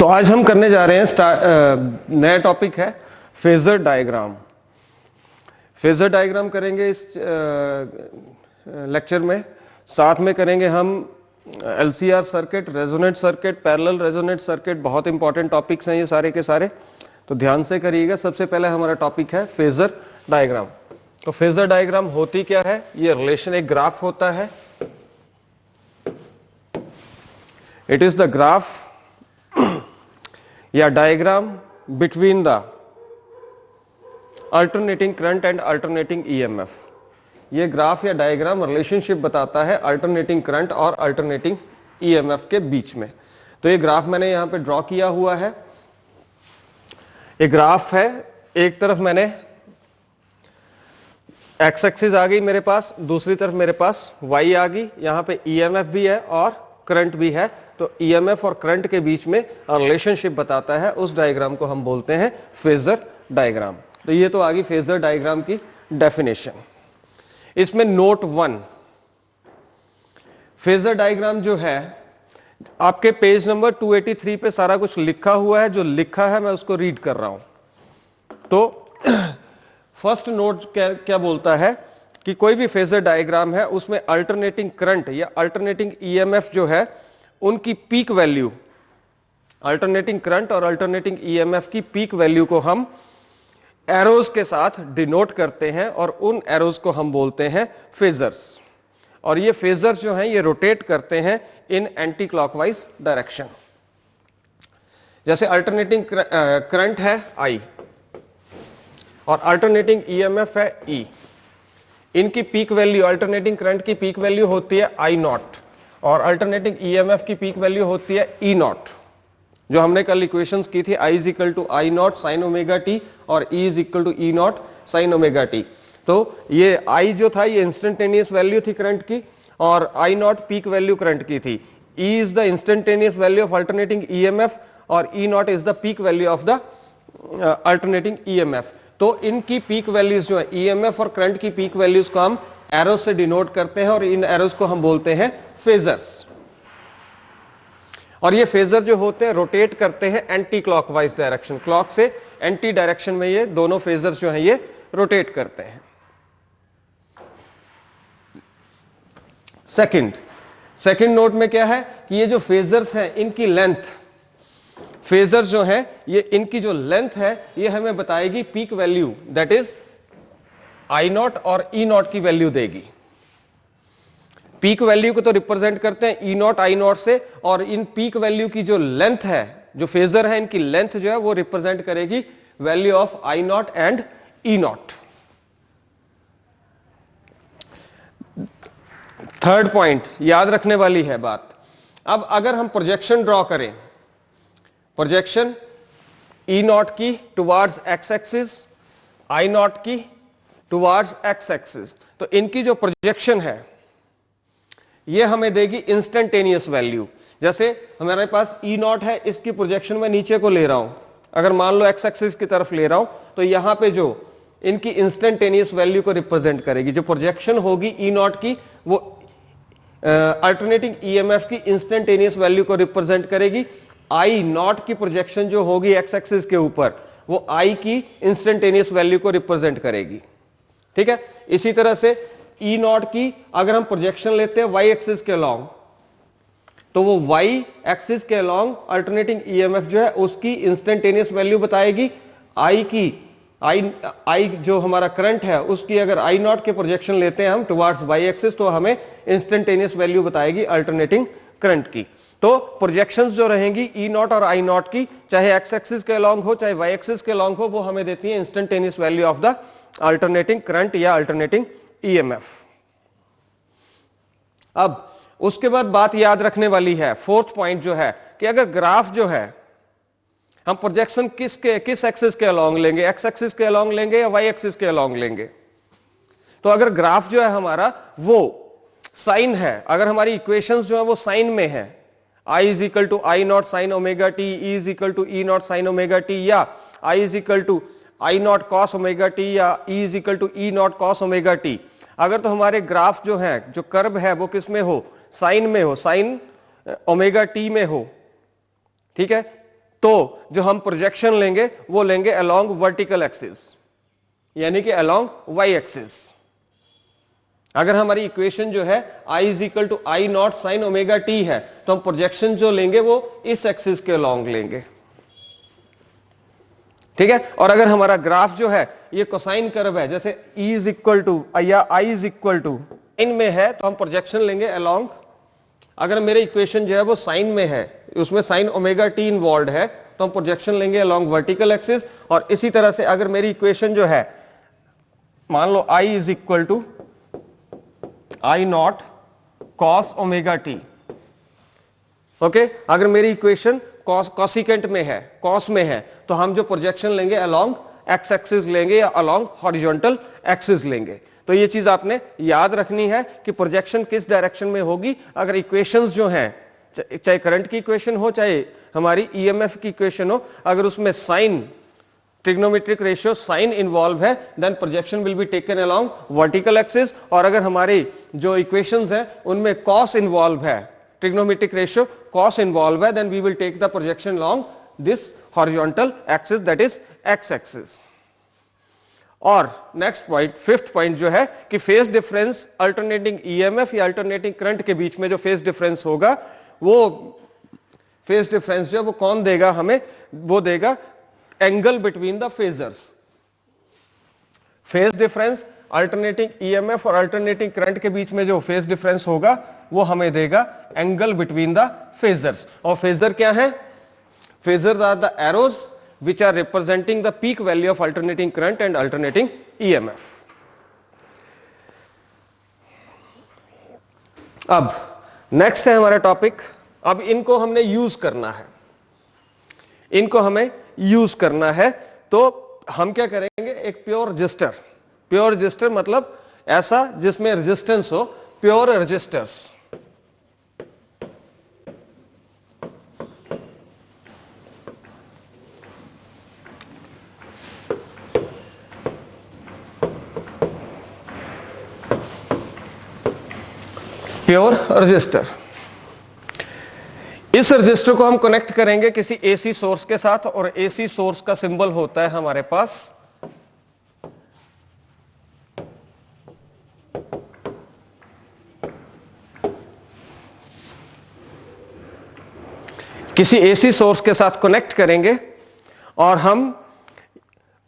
तो आज हम करने जा रहे हैं नया टॉपिक है फेजर डायग्राम। फेजर डायग्राम करेंगे इस लेक्चर में। साथ में करेंगे हम LCR circuit, resonate circuit, parallel resonate circuit. बहुत इंपॉर्टेंट टॉपिक्स हैं ये सारे के सारे, तो ध्यान से करिएगा। सबसे पहले हमारा टॉपिक है फेजर डायग्राम। तो फेजर डायग्राम होती क्या है? ये रिलेशन, एक ग्राफ होता है। इट इज द ग्राफ या diagram between the alternating current and alternating EMF. ये ग्राफ या डायग्राम रिलेशनशिप बताता है अल्टरनेटिंग करंट और अल्टरनेटिंग ईएमएफ के बीच में। तो ये ग्राफ मैंने यहां पे ड्रॉ किया हुआ है। एक ग्राफ है, एक तरफ मैंने एक्स एक्सिस आ गई मेरे पास, दूसरी तरफ मेरे पास वाई आ गई। यहां पे ईएमएफ भी है और करंट भी है। तो ईएमएफ और करंट के बीच में रिलेशनशिप बताता है, उस डायग्राम को हम बोलते हैं फेजर डायग्राम। तो ये तो आ गई फेजर डायग्राम की डेफिनेशन। इसमें नोट 1, फेजर डायग्राम जो है आपके पेज नंबर 283 पे सारा कुछ लिखा हुआ है। जो लिखा है मैं उसको रीड कर रहा हूं। तो फर्स्ट नोट क्या बोलता है कि कोई भी फेजर डायग्राम है उसमें अल्टरनेटिंग करंट या अल्टरनेटिंग ईएमएफ जो है उनकी पीक वैल्यू, अल्टरनेटिंग करंट और अल्टरनेटिंग ईएमएफ की पीक वैल्यू को हम एरोज के साथ डिनोट करते हैं और उन एरोज को हम बोलते हैं फेजर्स। और ये फेजर्स जो हैं ये रोटेट करते हैं इन एंटी क्लॉकवाइज डायरेक्शन। जैसे अल्टरनेटिंग करंट है I और अल्टरनेटिंग ईएमएफ है E। इनकी पीक वैल्यू, अल्टरनेटिंग करंट की पीक वैल्यू होती है I नॉट और अल्टरनेटिंग ईएमएफ की पीक वैल्यू होती है E नॉट। जो हमने कल इक्वेशंस की थी, I is equal to I nought sine omega T और E is equal to E nought sine omega T. तो ये I जो था ये इंस्टेंटेनियस वैल्यू थी करंट की और I not peak value current की थी। E is the instantaneous value of alternating EMF और E nought is the peak value of the alternating EMF. तो इनकी पीक वैल्यूज जो है, ईएमएफ और करंट की पीक वैल्यूज को हम एरोज से डिनोट करते हैं और इन एरोज को हम बोलते हैं फेजर्स। और ये फेजर जो होते हैं रोटेट करते हैं एंटी क्लॉकवाइज डायरेक्शन, क्लॉक से एंटी डायरेक्शन में ये दोनों फेजर्स जो हैं ये रोटेट करते हैं। सेकंड नोट में क्या है कि ये जो फेजर्स हैं इनकी लेंथ, फेजर जो है ये इनकी जो लेंथ है ये हमें बताएगी peak value, that is I not और E नॉट की वैल्यू देगी। पीक वैल्यू को तो रिप्रेजेंट करते हैं E नॉट I नॉट से, और इन पीक वैल्यू की जो लेंथ है, जो फेजर है इनकी लेंथ जो है वो रिप्रेजेंट करेगी value of I not and E not. Third point याद रखने वाली है बात। अब अगर हम प्रोजेक्शन ड्रॉ करें, प्रोजेक्शन E नॉट की towards x axis, I not की टुवार्ड्स एक्स एक्सिस, तो इनकी जो प्रोजेक्शन है ये हमें देगी इंस्टेंटेनियस वैल्यू। जैसे हमारे पास E नॉट है, इसकी प्रोजेक्शन में नीचे को ले रहा हूं, अगर मान लो एक्स एक्सिस की तरफ ले रहा हूं, तो यहां पे जो इनकी इंस्टेंटेनियस वैल्यू को रिप्रेजेंट करेगी, जो प्रोजेक्शन होगी E नॉट की वो अल्टरनेटिंग ईएमएफ की इंस्टेंटेनियस वैल्यू को रिप्रेजेंट करेगी। I नॉट की प्रोजेक्शन जो होगी एक्स एक्सिस के ऊपर वो I की इंस्टेंटेनियस वैल्यू को रिप्रेजेंट करेगी। ठीक है, इसी तरह से E नॉट की अगर हम प्रोजेक्शन लेते हैं वाई एक्सिस के अलोंग, तो वो वाई एक्सिस के अलोंग अल्टरनेटिंग ईएमएफ जो है उसकी इंस्टेंटेनियस वैल्यू बताएगी। I जो हमारा करंट है उसकी अगर I नॉट के प्रोजेक्शन लेते हैं हम टुवार्ड्स वाई एक्सिस, तो हमें इंस्टेंटेनियस वैल्यू बताएगी अल्टरनेटिंग करंट की। तो प्रोजेक्शंस जो रहेंगी E नॉट और I नॉट की, चाहे एक्स एक्सिस के अलोंग हो चाहे वाई एक्सिस के अलोंग हो, वो हमें देती है instantaneous value of the alternating current या अल्टरनेटिंग ईएमएफ। अब उसके बाद बात याद रखने वाली है, फोर्थ पॉइंट जो है कि अगर ग्राफ जो है हम प्रोजेक्शन किस एक्सिस के अलोंग लेंगे, एक्स एक्सिस के अलोंग लेंगे या वाई एक्सिस के अलोंग लेंगे। तो अगर ग्राफ जो है हमारा वो साइन है, अगर हमारी इक्वेशंस जो है वो साइन में है, I is equal to I nought sine omega T, E is equal to E nought sine omega T, या I is equal to I nought cos omega T, या E is equal to E nought cos omega T. अगर तो हमारे graph जो है, जो curve है वो किस में हो, साइन में हो, साइन ओमेगा टी में हो, ठीक है, तो जो हम प्रोजेक्शन लेंगे वो लेंगे अलोंग वर्टिकल एक्सिस, यानी कि अलोंग वाई एक्सिस। अगर हमारी इक्वेशन जो है I is equal to I not sine omega T है, तो हम प्रोजेक्शन जो लेंगे वो इस एक्सिस के अलोंग लेंगे, ठीक है। और अगर हमारा ग्राफ जो है ये कोसाइन कर्व है, जैसे E इज इक्वल टू या I is equal to sine में है, तो हम प्रोजेक्शन लेंगे अलोंग। अगर मेरे इक्वेशन जो है वो साइन में है, उसमें साइन ओमेगा टी इन्वॉल्व है, तो हम प्रोजेक्शन लेंगे अलोंग वर्टिकल एक्सिस। और इसी तरह से अगर मेरी इक्वेशन जो है, मान लो I is equal to I not cos omega T, okay. अगर मेरी इक्वेशन कॉसिकेंट में है, कॉस में है, तो हम जो प्रोजेक्शन लेंगे अलोंग एक्स एक्सिस लेंगे या अलोंग हॉरिजॉन्टल एक्सिस लेंगे। तो ये चीज आपने याद रखनी है कि प्रोजेक्शन किस डायरेक्शन में होगी। अगर इक्वेशंस जो हैं, चाहे करंट की इक्वेशन हो चाहे हमारी ईएमएफ की इक्वेशन हो, अगर उसमें sine trigonometric ratio sine involve है, then projection will be taken along vertical axis. और अगर हमारी जो इक्वेशंस हैं उनमें कॉस इन्वॉल्व है, ट्रिग्नोमेट्रिक रेशियो कॉस इन्वॉल्व है, then we will take the projection along this horizontal axis, that is X axis. और नेक्स्ट पॉइंट, फिफ्थ पॉइंट जो है कि फेज डिफरेंस अल्टरनेटिंग ईएमएफ या अल्टरनेटिंग करंट के बीच में जो फेज डिफरेंस होगा, वो फेज डिफरेंस जो है वो कौन देगा हमें, वो देगा angle between the phasors. Phase difference alternating EMF और अल्टरनेटिंग करंट के बीच में जो फेज डिफरेंस होगा वो हमें देगा एंगल बिटवीन द फेजर्स। और फेजर क्या है? Phasors are the arrows which are representing the peak value of alternating current and alternating EMF. अब नेक्स्ट है हमारा टॉपिक। अब इनको हमने यूज करना है, इनको हमें यूज करना है। तो हम क्या करेंगे, एक प्योर रजिस्टर। प्योर रजिस्टर मतलब ऐसा जिसमें रेजिस्टेंस हो, प्योर रजिस्टर्स। Pure resistor. इस रजिस्टर को हम कनेक्ट करेंगे किसी एसी सोर्स के साथ, और एसी सोर्स का सिंबल होता है हमारे पास किसी एसी सोर्स के साथ कनेक्ट करेंगे और हम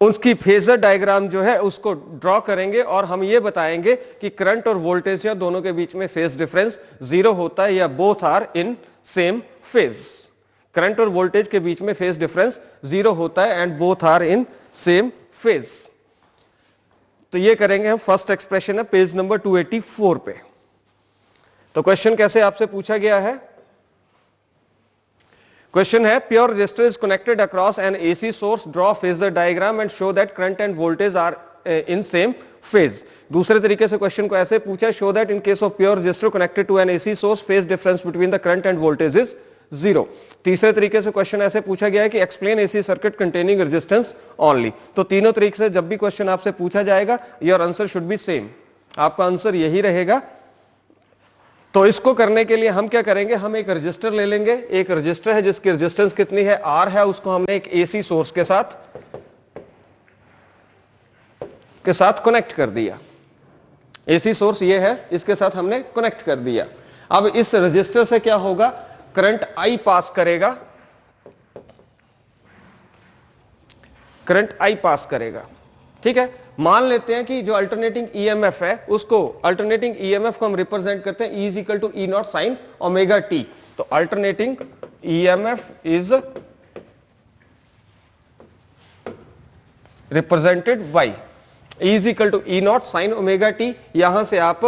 उसकी फेजर डायग्राम जो है उसको ड्रॉ करेंगे, और हम ये बताएंगे कि करंट और वोल्टेज या दोनों के बीच में फेज डिफरेंस जीरो होता है या both are in same phase. Current और वोल्टेज के बीच में फेज डिफरेंस जीरो होता है and both are in same phase. तो ये करेंगे हम। फर्स्ट एक्सप्रेशन है पेज नंबर 284 पे। तो क्वेश्चन कैसे आपसे पूछा गया है? क्वेश्चन है, pure resistor is connected across an AC source, draw phasor diagram and show that current and voltage are in same phase. दूसरे तरीके से क्वेश्चन को ऐसे पूछा, show that in case of pure resistor connected to an AC source, phase difference between the current and voltage is zero. तीसरे तरीके से क्वेश्चन ऐसे पूछा गया है कि explain AC circuit containing resistance only. तो तीनों तरीके से जब भी क्वेश्चन आपसे पूछा जाएगा, your answer should be same, आपका आंसर यही रहेगा। तो इसको करने के लिए हम क्या करेंगे, हम एक रजिस्टर ले लेंगे। एक रजिस्टर है जिसकी रेजिस्टेंस कितनी है, आर है, उसको हमने एक एसी सोर्स के साथ कनेक्ट कर दिया। एसी सोर्स ये है, इसके साथ हमने कनेक्ट कर दिया। अब इस रजिस्टर से क्या होगा, करंट आई पास करेगा, करंट आई पास करेगा, ठीक है। मान लेते हैं कि जो अल्टरनेटिंग ईएमएफ है, उसको अल्टरनेटिंग ईएमएफ को हम रिप्रेजेंट करते हैं E is equal to E not sine omega T. तो alternating EMF is represented by E is equal to E not sine omega T. यहां से आप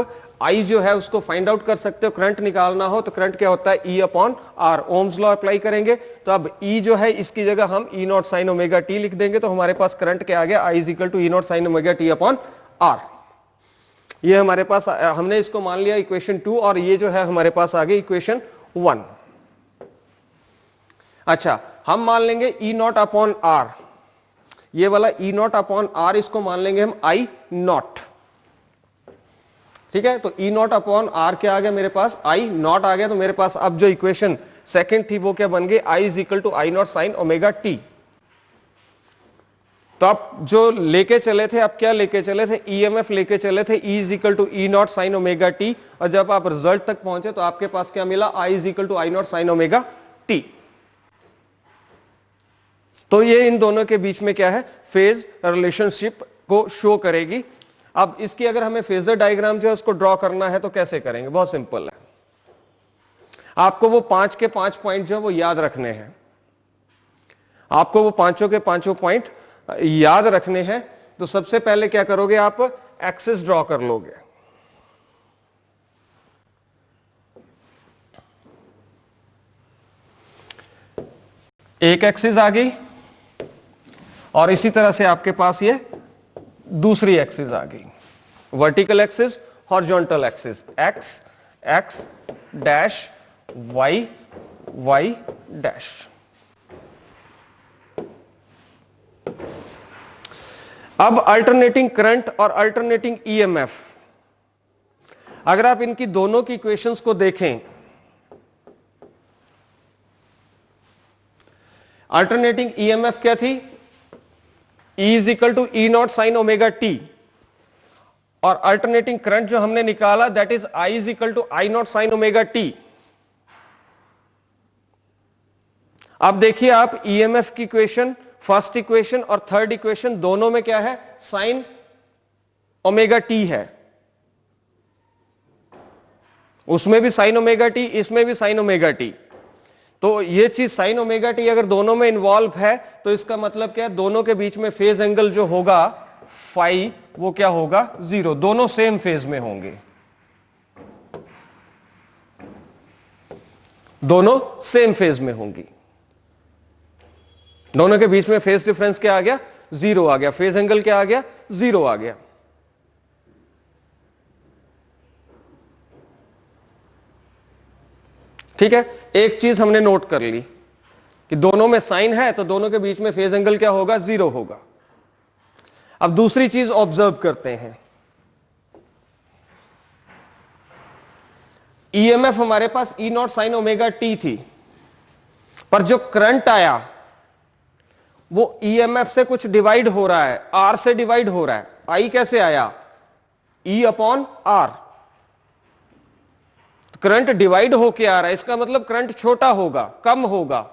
I जो है उसको फाइंड आउट कर सकते हो। करंट निकालना हो तो करंट क्या होता है, E upon R. Ohm's law apply करेंगे तो अब E जो है इसकी जगह हम E nought sine omega T लिख देंगे, तो हमारे पास करंट क्या आ गया, I is equal to E not sine omega T upon R. ये हमारे पास, हमने इसको मान लिया इक्वेशन 2, और ये जो है हमारे पास आ गई इक्वेशन 1। अच्छा, हम मान लेंगे E नॉट अपॉन आर, ये वाला E नॉट अपॉन आर, इसको मान लेंगे हम I नॉट, ठीक है। तो E नॉट अपॉन आर क्या आ गया मेरे पास, I नॉट आ गया। तो मेरे पास अब जो इक्वेशन सेकंड थी वो क्या बन गई, I is equal to I not sine omega T. तो आप जो लेके चले थे, आप क्या लेके चले थे, ईएमएफ लेके चले थे, E is equal to E not sine omega T, और जब आप रिजल्ट तक पहुंचे तो आपके पास क्या मिला, I is equal to I not sine omega T. तो ये इन दोनों के बीच में क्या है, फेज रिलेशनशिप को शो करेगी। अब इसकी अगर हमें फेजर डायग्राम जो है उसको ड्रॉ करना है तो कैसे करेंगे, बहुत सिंपल है। आपको वो 5 के 5 पॉइंट जो है वो याद रखने हैं, आपको वो पांचों के पांचों पॉइंट याद रखने हैं। तो सबसे पहले क्या करोगे, आप एक्सिस ड्रॉ कर लोगे। एक एक्सिस आ गई और इसी तरह से आपके पास ये दूसरी एक्सिस आ गई, vertical axis, horizontal axis, X X dash Y Y dash. अब अल्टरनेटिंग करंट और अल्टरनेटिंग ईएमएफ, अगर आप इनकी दोनों की इक्वेशंस को देखें, अल्टरनेटिंग ईएमएफ क्या थी, E is equal to E not sine omega T, और अल्टरनेटिंग करंट जो हमने निकाला that is I is equal to I not sine omega T. अब देखिए आप ईएमएफ की इक्वेशन, फर्स्ट इक्वेशन और थर्ड इक्वेशन दोनों में क्या है, साइन ओमेगा टी है, उसमें भी साइन ओमेगा टी, इसमें भी साइन ओमेगा टी। तो ये चीज साइन ओमेगा टी अगर दोनों में इन्वॉल्व है तो इसका मतलब क्या है, दोनों के बीच में फेज एंगल जो होगा फाई वो क्या होगा, 0, दोनों सेम फेज में होंगे, दोनों सेम फेज में होंगी, दोनों के बीच में फेज डिफरेंस क्या आ गया, 0 आ गया, फेज एंगल क्या आ गया, 0 आ गया। ठीक है, एक चीज हमने नोट कर ली कि दोनों में साइन है तो दोनों के बीच में फेज एंगल क्या होगा, 0 होगा। अब दूसरी चीज ऑब्जर्व करते हैं, ईएमएफ हमारे पास E not sine omega T थी, पर जो करंट आया वो ईएमएफ से कुछ डिवाइड हो रहा है, आर से डिवाइड हो रहा है। आई कैसे आया, E upon R, current divide होके आ रहा है, इसका मतलब करंट छोटा होगा, कम होगा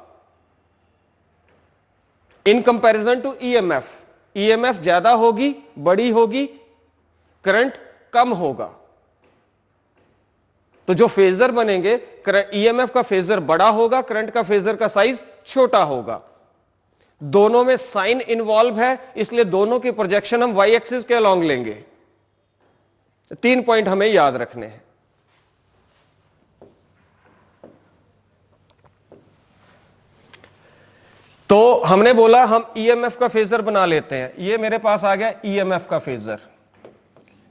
in comparison to EMF. EMF ज्यादा होगी, बड़ी होगी, करंट कम होगा। तो जो फेजर बनेंगे, ईएमएफ का फेजर बड़ा होगा, करंट का फेजर का साइज छोटा होगा। दोनों में साइन इन्वॉल्व है, इसलिए दोनों की प्रोजेक्शन हम वाई एक्सिस के अलॉन्ग लेंगे। 3 पॉइंट हमें याद रखने हैं। तो हमने बोला हम ईएमएफ का फेजर बना लेते हैं। ये मेरे पास आ गया ईएमएफ का फेजर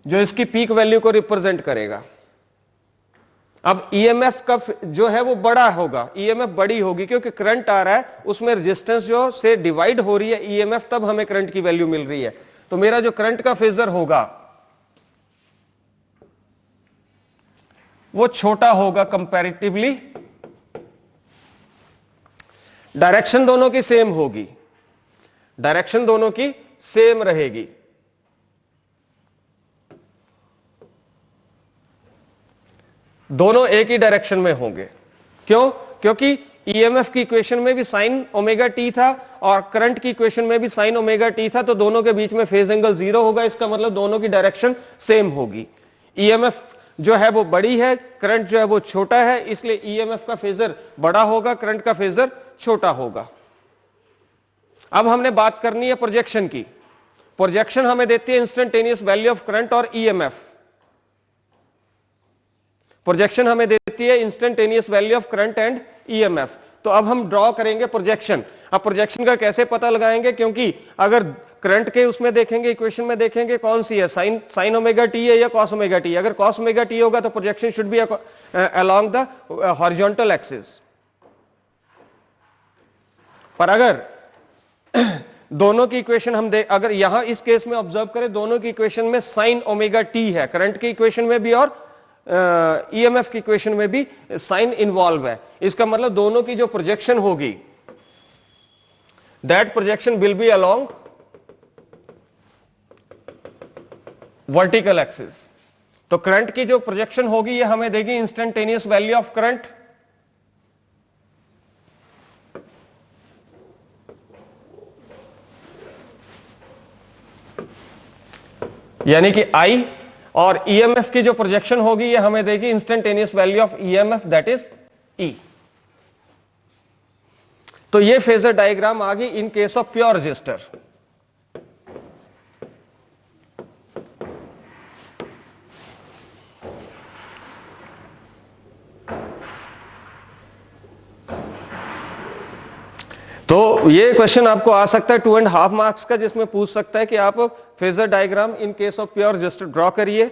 जो इसकी पीक वैल्यू को रिप्रेजेंट करेगा। अब ईएमएफ का जो है वो बड़ा होगा, ईएमएफ बड़ी होगी क्योंकि करंट आ रहा है, उसमें रेजिस्टेंस जो से डिवाइड हो रही है ईएमएफ, तब हमें करंट की वैल्यू मिल रही है। तो मेरा जो करंट का फेजर होगा वो छोटा होगा कंपैरेटिवली, डायरेक्शन दोनों की सेम होगी, डायरेक्शन दोनों की सेम रहेगी। दोनों एक ही डायरेक्शन में होंगे। क्यों? क्योंकि ईएमएफ की इक्वेशन में भी साइन ओमेगा टी था और करंट की इक्वेशन में भी साइन ओमेगा टी था, तो दोनों के बीच में फेज एंगल 0 होगा। इसका मतलब दोनों की डायरेक्शन सेम होगी। ईएमएफ जो है वो बड़ी है, करंट जो है वो छोटा है, इसलिए ईएमएफ का फेजर बड़ा होगा, करंट का फेजर छोटा होगा। अब हमने बात करनी है प्रोजेक्शन की। प्रोजेक्शन हमें देती है इंस्टेंटेनियस वैल्यू ऑफ करंट और ईएमएफ। प्रोजेक्शन हमें देती है instantaneous value of current and EMF. तो अब हम ड्रॉ करेंगे प्रोजेक्शन। अब प्रोजेक्शन का कैसे पता लगाएंगे? क्योंकि अगर करंट के उसमें देखेंगे, इक्वेशन में देखेंगे कौन सी है, साइन ओमेगा टी है या कॉस ओमेगा टी। अगर कॉस ओमेगा टी होगा तो projection should be along the horizontal axis. पर अगर दोनों की इक्वेशन हम अगर यहां इस केस में ऑब्जर्व करें, दोनों की इक्वेशन में साइन ओमेगा टी है, करंट की इक्वेशन में भी और ईएमएफ की इक्वेशन में भी साइन इन्वॉल्व है। इसका मतलब दोनों की जो प्रोजेक्शन होगी that projection will B along vertical axis. तो करंट की जो प्रोजेक्शन होगी ये हमें देगी इंस्टेंटेनियस वैल्यू ऑफ करंट, यानी कि I, और ईएमएफ की जो प्रोजेक्शन होगी ये हमें देगी instantaneous value of EMF that is E। तो ये फेजर डायग्राम आ गई इन केस ऑफ प्योर रजिस्टर। तो ये क्वेश्चन आपको आ सकता है 2.5 मार्क्स का, जिसमें पूछ सकता है कि आप phasor diagram in case of pure register draw करिए,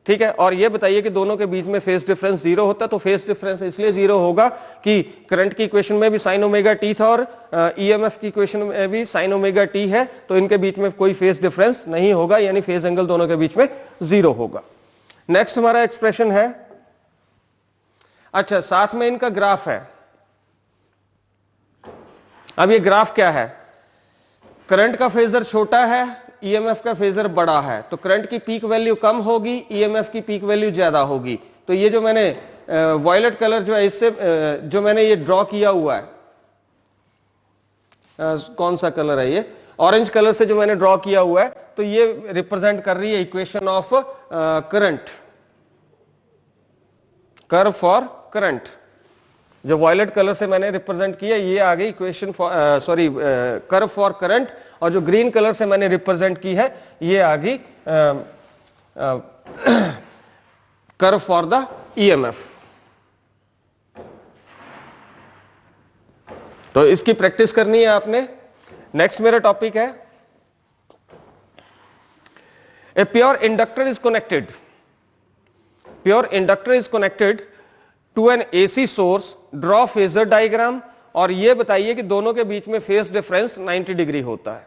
ठीक है, और ये बताइए कि दोनों के बीच में फेज डिफरेंस 0 होता है। तो फेज डिफरेंस इसलिए 0 होगा कि करंट की इक्वेशन में भी साइन ओमेगा टी था और ईएमएफ की इक्वेशन में भी साइन ओमेगा टी है, तो इनके बीच में कोई फेज डिफरेंस नहीं होगा, यानी फेज एंगल दोनों के बीच में 0 होगा। नेक्स्ट हमारा एक्सप्रेशन है, अच्छा साथ में इनका ग्राफ है। अब ये ग्राफ क्या है, करंट का फेजर छोटा है, ईएमएफ का फेजर बड़ा है, तो करंट की पीक वैल्यू कम होगी, ईएमएफ की पीक वैल्यू ज्यादा होगी। तो ये जो मैंने वायलेट कलर जो है इससे जो मैंने ये ड्रॉ किया हुआ है, कौन सा कलर है ये, ऑरेंज कलर से जो मैंने ड्रॉ किया हुआ है, तो ये रिप्रेजेंट कर रही है equation of current, curve for current. जो वायलेट कलर से मैंने रिप्रेजेंट किया ये आ गई equation sorry curve for current, और जो ग्रीन कलर से मैंने रिप्रेजेंट की है ये आ गई कर्व फॉर द ईएमएफ। तो इसकी प्रैक्टिस करनी है आपने। नेक्स्ट मेरा टॉपिक है, a pure inductor is connected, pure inductor is connected to an AC source, draw phasor diagram, और यह बताइए कि दोनों के बीच में फेज डिफरेंस 90 डिग्री होता है।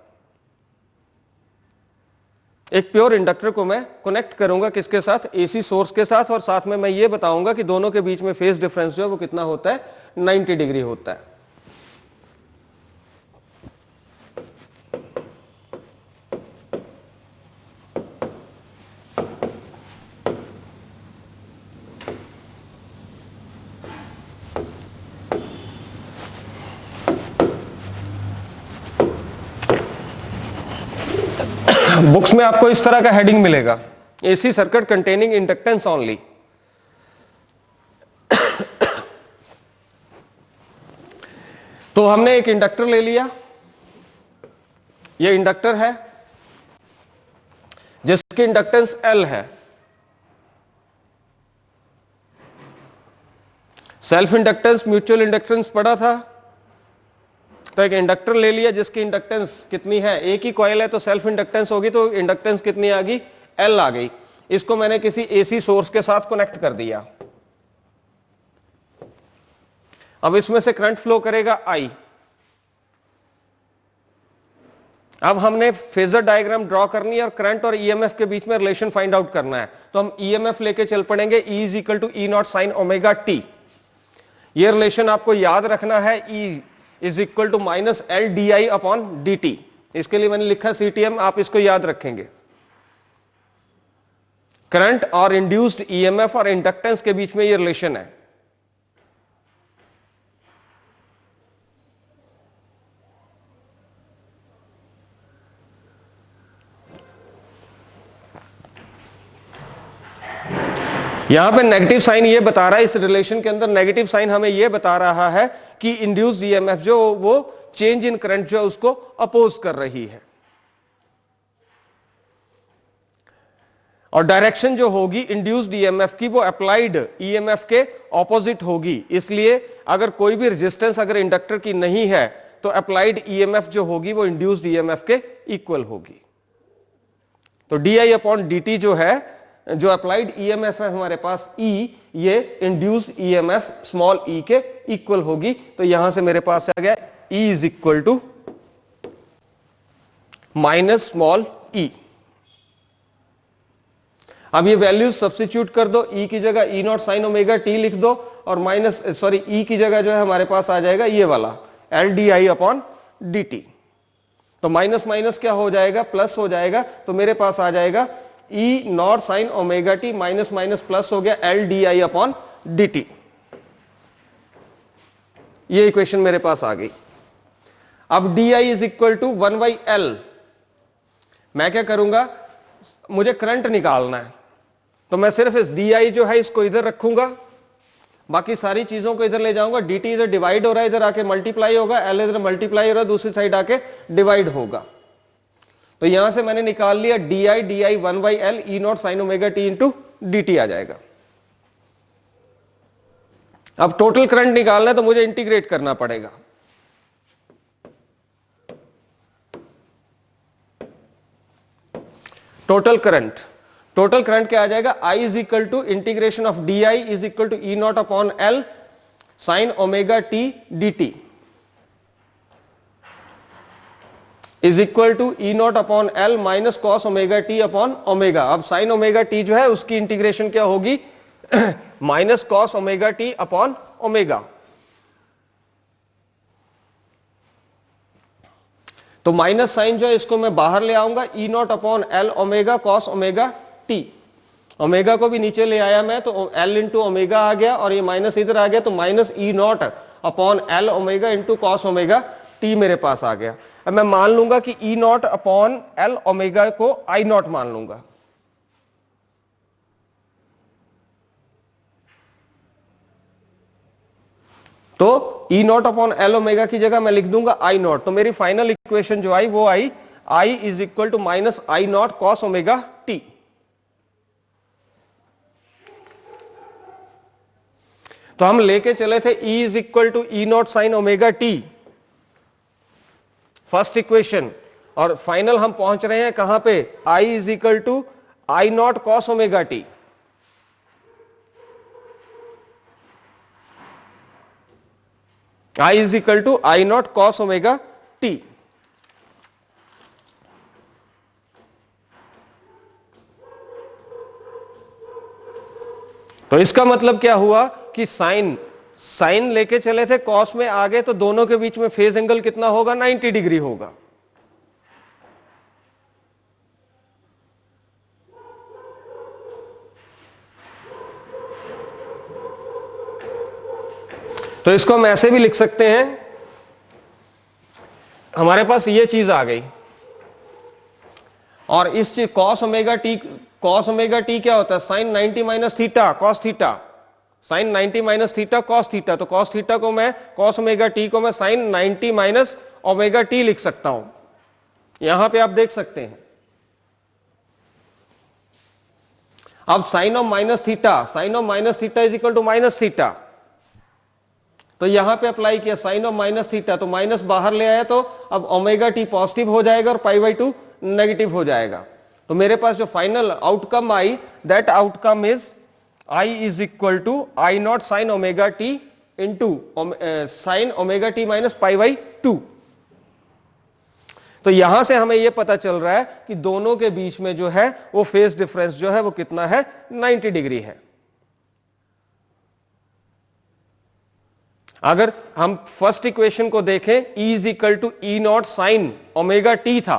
एक प्योर इंडक्टर को मैं कनेक्ट करूंगा किसके साथ, एसी सोर्स के साथ, और साथ में मैं ये बताऊंगा कि दोनों के बीच में फेज डिफरेंस जो है वो कितना होता है, 90 डिग्री होता है। बुक्स में आपको इस तरह का हेडिंग मिलेगा, AC circuit containing inductance only. तो हमने एक इंडक्टर ले लिया, ये इंडक्टर है जिसकी इंडक्टेंस L है, सेल्फ इंडक्टेंस म्यूचुअल इंडक्टेंस पड़ा था, तो एक इंडक्टर ले लिया जिसकी इंडक्टेंस कितनी है, एक ही कॉइल है तो सेल्फ इंडक्टेंस होगी, तो इंडक्टेंस कितनी आ गई, L आ गई। इसको मैंने किसी एसी सोर्स के साथ कनेक्ट कर दिया। अब इसमें से करंट फ्लो करेगा I। अब हमने फेजर डायग्राम ड्रॉ करनी है और करंट और ईएमएफ के बीच में रिलेशन फाइंड आउट करना है, तो हम ईएमएफ लेके चल पड़ेंगे, E is equal to E nought sine omega T. ये रिलेशन आपको याद रखना है, E is equal to minus L D I upon D T. इसके लिए मैंने लिखा सीटीएम, आप इसको याद रखेंगे। करंट और इंड्यूस्ड ईएमएफ और इंडक्टेंस के बीच में ये रिलेशन है। यहां पे नेगेटिव साइन ये बता रहा है, इस रिलेशन के अंदर नेगेटिव साइन हमें ये बता रहा है कि इंड्यूस्ड ईएमएफ जो वो चेंज इन करंट जो उसको अपोज कर रही है, और डायरेक्शन जो होगी इंड्यूस्ड ईएमएफ की वो अप्लाइड ईएमएफ के ऑपोजिट होगी। इसलिए अगर कोई भी रेजिस्टेंस अगर इंडक्टर की नहीं है तो अप्लाइड ईएमएफ जो होगी वो इंड्यूस्ड ईएमएफ के इक्वल होगी। तो D I upon D T जो है, जो अप्लाइड ईएमएफ है हमारे पास E, ये इंड्यूस्ड ईएमएफ स्मॉल e के इक्वल होगी। तो यहां से मेरे पास आ गया E is equal to minus small e। अब ये वैल्यूज सब्स्टिट्यूट कर दो, ई की जगह ई नॉट साइन ओमेगा टी लिख दो, और ई की जगह जो है हमारे पास आ जाएगा ये वाला L D I upon D T. तो माइनस माइनस क्या हो जाएगा, प्लस हो जाएगा, तो मेरे पास आ जाएगा E not sine omega T minus minus plus हो गया L D I upon D T. ये इक्वेशन मेरे पास आ गई। अब D I is equal to 1/L। मैं क्या करूंगा, मुझे करंट निकालना है, तो मैं सिर्फ इस डी आई जो है इसको इधर रखूंगा, बाकी सारी चीजों को इधर ले जाऊंगा। डी टी इधर डिवाइड हो रहा है, इधर आके मल्टीप्लाई होगा, एल इधर मल्टीप्लाई हो रहा है, दूसरी साइड आके डिवाइड होगा। तो यहां से मैंने निकाल लिया D I 1/L E not sine omega T into D T आ जाएगा। अब टोटल करंट निकालना है तो मुझे इंटीग्रेट करना पड़ेगा। टोटल करंट क्या आ जाएगा, I is equal to integration of D I is equal to E naught upon L sine omega T D T is equal to E naught upon L minus cos omega T upon omega. अब sine omega T जो है उसकी integration क्या होगी, minus cos omega T upon omega. तो minus sine जो है इसको मैं बाहर ले आऊंगा, E naught upon L omega cos omega T. Omega को भी नीचे ले आया मैं, तो एल इंटू ओमेगा आ गया, और ये माइनस इधर आ गया, तो माइनस ई naught upon L omega into cos omega T मेरे पास आ गया। अब मैं मान लूंगा कि ई नॉट अपॉन एल ओमेगा को आई नॉट मान लूंगा। तो ई नॉट अपॉन एल ओमेगा की जगह मैं लिख दूंगा आई नॉट। तो मेरी फाइनल इक्वेशन जो आई वो आई I is equal to minus I not cos omega T. तो हम लेके चले थे E is equal to E not sine omega T, first equation, और फाइनल हम पहुंच रहे हैं कहां पे, I is equal to I not cos omega T. I is equal to I naught cos omega t। तो इसका मतलब क्या हुआ कि साइन लेके चले थे, कॉस में आ गए, तो दोनों के बीच में फेज एंगल कितना होगा, 90 डिग्री होगा। तो इसको हम ऐसे भी लिख सकते हैं, हमारे पास ये चीज आ गई, और इस चीज कॉस ओमेगा टी क्या होता है, sine 90 minus theta cos theta, sine 90 minus theta cos theta. तो कॉस थीटा को मैं, कॉस ओमेगा टी को मैं साइन 90 माइनस ओमेगा टी लिख सकता हूं। यहां पे आप देख सकते हैं। अब sine of minus theta is equal to minus theta, तो यहां पे अप्लाई किया साइन ऑफ माइनस थीटा, तो माइनस बाहर ले आया, तो अब ओमेगा टी पॉजिटिव हो जाएगा और π/2 नेगेटिव हो जाएगा। तो मेरे पास जो फाइनल आउटकम आई, that outcome is I is equal to I not sine omega T into sine omega T minus π/2। तो यहां से हमें यह पता चल रहा है कि दोनों के बीच में जो है वो फेज डिफरेंस जो है वो कितना है, 90 डिग्री है। अगर हम फर्स्ट इक्वेशन को देखें, E is equal to E not sine omega T था,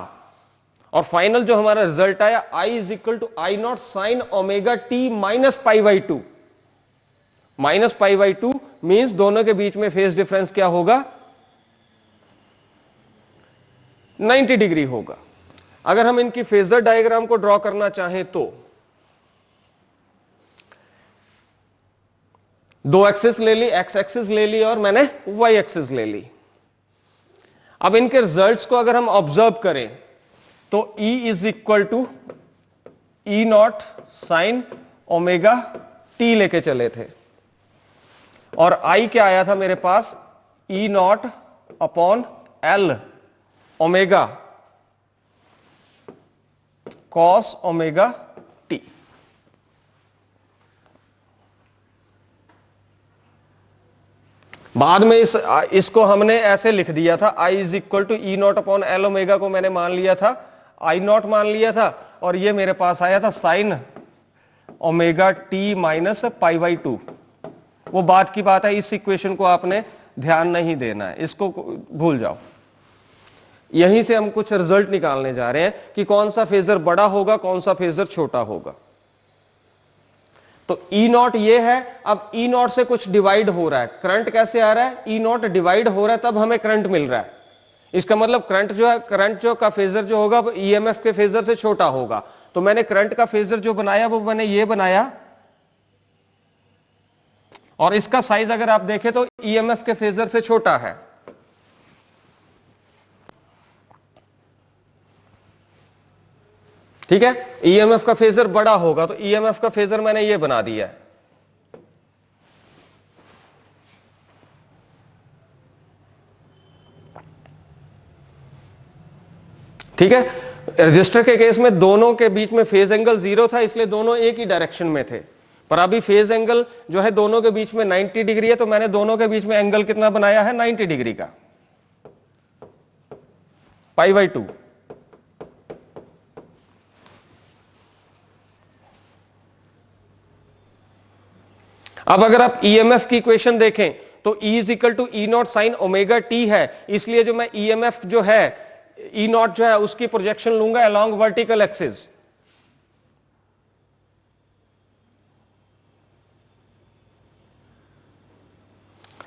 और फाइनल जो हमारा रिजल्ट आया I is equal to I not sine omega T minus π/2। Minus π/2 means दोनों के बीच में फेज डिफरेंस क्या होगा, 90 डिग्री होगा। अगर हम इनकी फेजर डायग्राम को ड्रॉ करना चाहें तो दो एक्सिस ले ली, एक्स एक्सिस ले ली और मैंने वाई एक्सिस ले ली। अब इनके रिजल्ट्स को अगर हम ऑब्जर्व करें तो E is equal to E not sine omega T लेके चले थे, और I क्या आया था मेरे पास, E naught upon L omega cos omega T. बाद में इसको हमने ऐसे लिख दिया था, I is equal to E naught upon L omega को मैंने मान लिया था, आई नॉट मान लिया था, और ये मेरे पास आया था sign omega T minus pi by 2। वो बात की बात है, इस इक्वेशन को आपने ध्यान नहीं देना है, इसको भूल जाओ। यहीं से हम कुछ रिजल्ट निकालने जा रहे हैं कि कौन सा फेजर बड़ा होगा, कौन सा फेजर छोटा होगा। तो ई नॉट ये है, अब ई नॉट से कुछ डिवाइड हो रहा है, करंट कैसे आ रहा है, ई नॉट डिवाइड हो रहा है तब हमें करंट मिल रहा है। इसका मतलब करंट जो है, करंट जो का फेजर जो होगा वो ईएमएफ के फेजर से छोटा होगा। तो मैंने करंट का फेजर जो बनाया वो मैंने ये बनाया, और इसका साइज अगर आप देखें तो ईएमएफ के फेजर से छोटा है। ठीक है, ईएमएफ का फेजर बड़ा होगा, तो ईएमएफ का फेजर मैंने ये बना दिया है। ठीक है, रजिस्टर के केस में दोनों के बीच में फेज एंगल 0 था, इसलिए दोनों एक ही डायरेक्शन में थे। पर अभी फेज एंगल जो है दोनों के बीच में 90 डिग्री है, तो मैंने दोनों के बीच में एंगल कितना बनाया है, 90 डिग्री का, पाई बाई 2। अब अगर आप ईएमएफ की इक्वेशन देखें तो E is equal to E not sine omega T है, इसलिए जो मैं ईएमएफ जो है ई नॉट जो है उसकी प्रोजेक्शन लूंगा अलोंग वर्टिकल एक्सिस।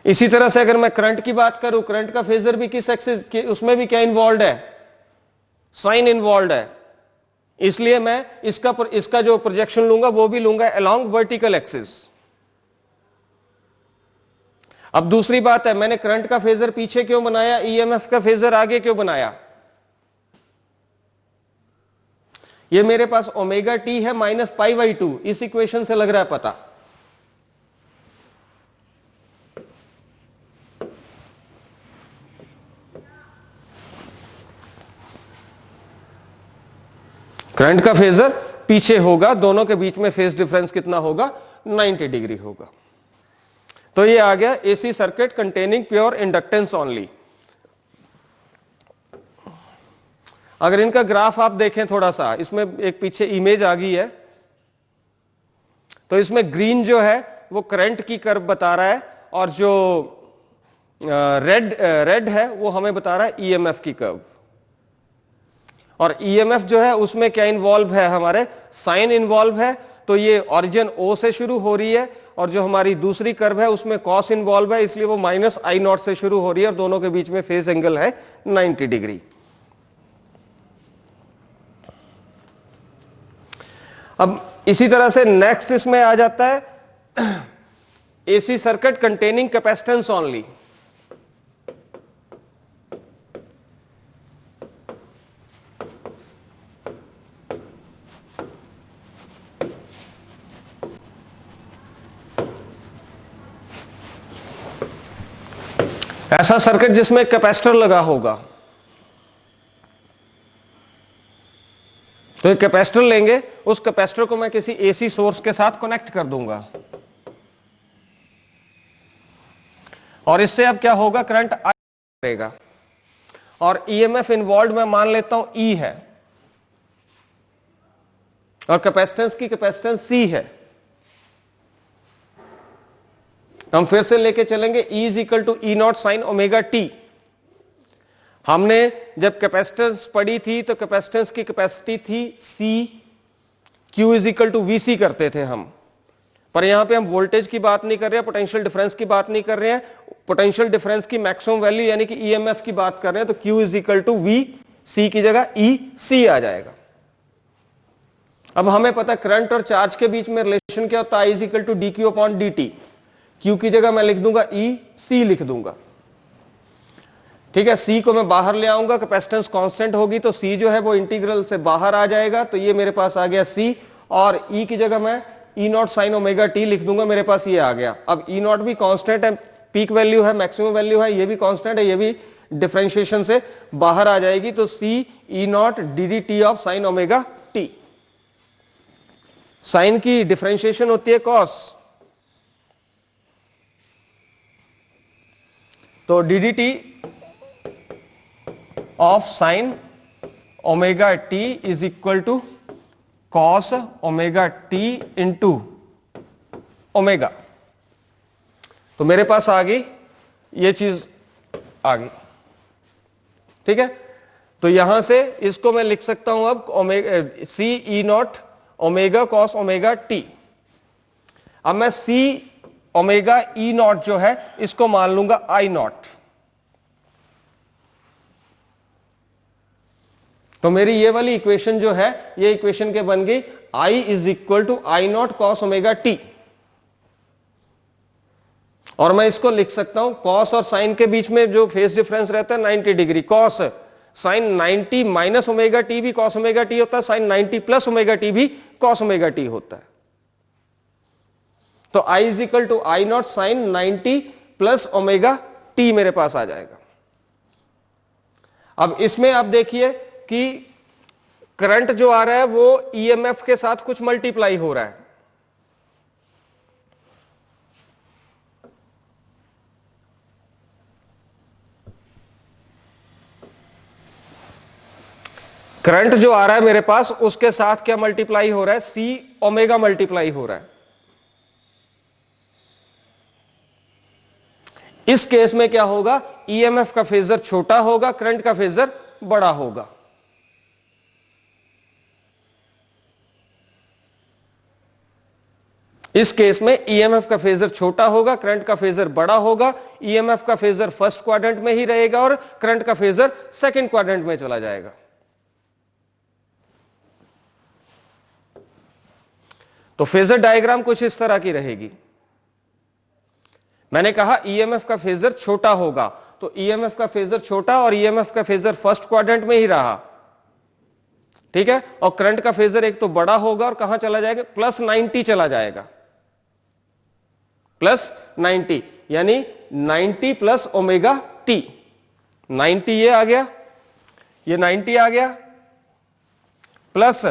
इसी तरह से अगर मैं करंट की बात करूं, करंट का फेजर भी किस एक्सिस, उसमें भी क्या इन्वॉल्व है, साइन इन्वॉल्व है, इसलिए मैं इसका जो प्रोजेक्शन लूंगा वो भी लूंगा अलोंग वर्टिकल एक्सिस। अब दूसरी बात है, मैंने करंट का फेजर पीछे क्यों बनाया, ईएमएफ का फेजर आगे क्यों बनाया। ये मेरे पास ओमेगा टी है माइनस पाई बाई 2, इस इक्वेशन से लग रहा है पता। करंट का फेजर पीछे होगा, दोनों के बीच में फेज डिफरेंस कितना होगा, 90 डिग्री होगा। तो ये आ गया AC circuit containing pure inductance only. अगर इनका ग्राफ आप देखें थोड़ा सा, इसमें एक पीछे इमेज आ गई है, तो इसमें ग्रीन जो है वो करंट की कर्व बता रहा है, और जो रेड है वो हमें बता रहा है ईएमएफ की कर्व। और ईएमएफ जो है उसमें क्या इन्वॉल्व है, हमारे साइन इन्वॉल्व है, तो ये ओरिजिन ओ से शुरू हो रही है, और जो हमारी दूसरी कर्व है उसमें कॉस इन्वॉल्व है, इसलिए वो माइनस आई नॉट से शुरू हो रही है, और दोनों के बीच में फेज एंगल है 90 डिग्री। अब इसी तरह से नेक्स्ट इसमें आ जाता है AC circuit containing capacitance only. ऐसा सर्किट जिसमें कैपेसिटर लगा होगा, तो एक कैपेसिटर लेंगे, उस कैपेसिटर को मैं किसी एसी सोर्स के साथ कनेक्ट कर दूंगा, और इससे अब क्या होगा, करंट आई करेगा, और ईएमएफ इन्वॉल्व मैं मान लेता हूं ई है, और कैपेसिटेंस की कैपेसिटेंस सी है। हम फिर से लेके चलेंगे E is equal to E not sine omega T. हमने जब कैपेसिटेंस पढ़ी थी तो कैपेसिटेंस की कैपेसिटी थी C, Q is equal to VC करते थे हम, पर यहां पे हम वोल्टेज की बात नहीं कर रहे हैं, पोटेंशियल डिफरेंस की बात नहीं कर रहे हैं, पोटेंशियल डिफरेंस की मैक्सिमम वैल्यू यानी कि ईएमएफ की बात कर रहे हैं, तो Q is equal to VC की जगह EC आ जाएगा। अब हमें पता करंट और चार्ज के बीच में रिलेशन क्या होता है, I is equal to DQ upon DT। Q की जगह मैं लिख दूंगा EC लिख दूंगा, ठीक है। C को मैं बाहर ले आऊंगा, कैपेसिटेंस कांस्टेंट होगी, तो C जो है वो इंटीग्रल से बाहर आ जाएगा, तो ये मेरे पास आ गया C, और E की जगह मैं E nought sine omega T लिख दूंगा, मेरे पास ये आ गया। अब E नॉट भी कांस्टेंट है, पीक वैल्यू है, मैक्सिमम वैल्यू है, ये भी कांस्टेंट है, ये भी डिफरेंशिएशन से बाहर आ जाएगी, तो C E नॉट DDT of sine omega T. Sine की डिफरेंशिएशन होती है कॉस, तो DDT of sine omega T is equal to cos omega T into omega. तो मेरे पास आ गई ये चीज आ गई, ठीक है। तो यहां से इसको मैं लिख सकता हूं अब omega C E nought omega cos omega T. अब मैं सी ओमेगा ई नॉट जो है इसको मान लूंगा आई नॉट। तो मेरी ये वाली इक्वेशन जो है ये इक्वेशन के बन गई I is equal to I not cos omega T. और मैं इसको लिख सकता हूं कॉस और साइन के बीच में जो फेस डिफरेंस रहता है 90 degree, cos sine 90 minus omega T भी कॉस ओमेगा टी होता है, साइन 90 प्लस ओमेगा टी भी कॉस ओमेगा टी होता है। तो I is equal to I not sine 90 plus omega T मेरे पास आ जाएगा। अब इसमें आप देखिए कि करंट जो आ रहा है वो ईएमएफ के साथ कुछ मल्टीप्लाई हो रहा है। करंट जो आ रहा है मेरे पास उसके साथ क्या मल्टीप्लाई हो रहा है, सी ओमेगा मल्टीप्लाई हो रहा है। इस केस में क्या होगा, ईएमएफ का फेजर छोटा होगा, करंट का फेजर बड़ा होगा। इस केस में ईएमएफ का फेजर छोटा होगा, करंट का फेजर बड़ा होगा। ईएमएफ का फेजर फर्स्ट क्वाड्रेंट में ही रहेगा और करंट का फेजर सेकंड क्वाड्रेंट में चला जाएगा। तो फेजर डायग्राम कुछ इस तरह की रहेगी। मैंने कहा ईएमएफ का फेजर छोटा होगा, तो ईएमएफ का फेजर छोटा और ईएमएफ का फेजर फर्स्ट क्वाड्रेंट में ही रहा, ठीक है। और करंट का फेजर एक तो बड़ा होगा और कहां चला जाएगा, प्लस 90 चला जाएगा, प्लस 90 यानी 90 प्लस ओमेगा टी। 90 ये आ गया, ये 90 आ गया, प्लस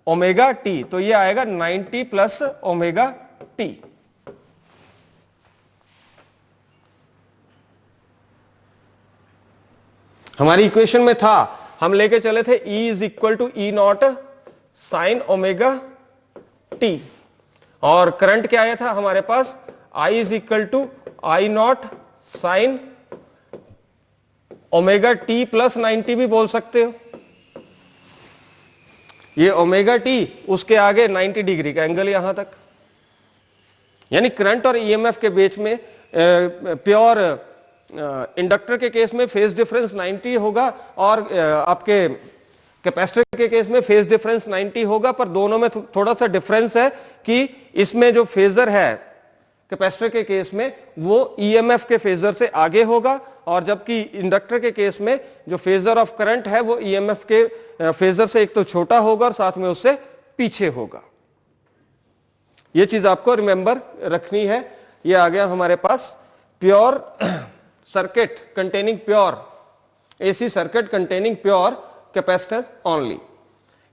ओमेगा टी, तो ये आएगा 90 प्लस ओमेगा टी। हमारी इक्वेशन में था, हम लेके चले थे E is equal to E not sine omega T, और करंट क्या आया था हमारे पास, I is equal to I not sine omega T plus 90 भी बोल सकते हो। ये ओमेगा टी उसके आगे 90 डिग्री का एंगल यहां तक, यानी करंट और ईएमएफ के बीच में प्योर इंडक्टर के केस में फेज डिफरेंस 90 होगा और आपके कैपेसिटर के केस में फेज डिफरेंस 90 होगा, पर दोनों में थोड़ा सा डिफरेंस है कि इसमें जो फेजर है कैपेसिटर के केस में वो ईएमएफ के फेजर से आगे होगा, और जबकि इंडक्टर के केस में जो फेजर ऑफ करंट है वो ईएमएफ के फेजर से एक तो छोटा होगा और साथ में उससे पीछे होगा। ये चीज आपको रिमेंबर रखनी है। ये आ गया हमारे पास pure circuit containing pure AC circuit containing pure capacitor only.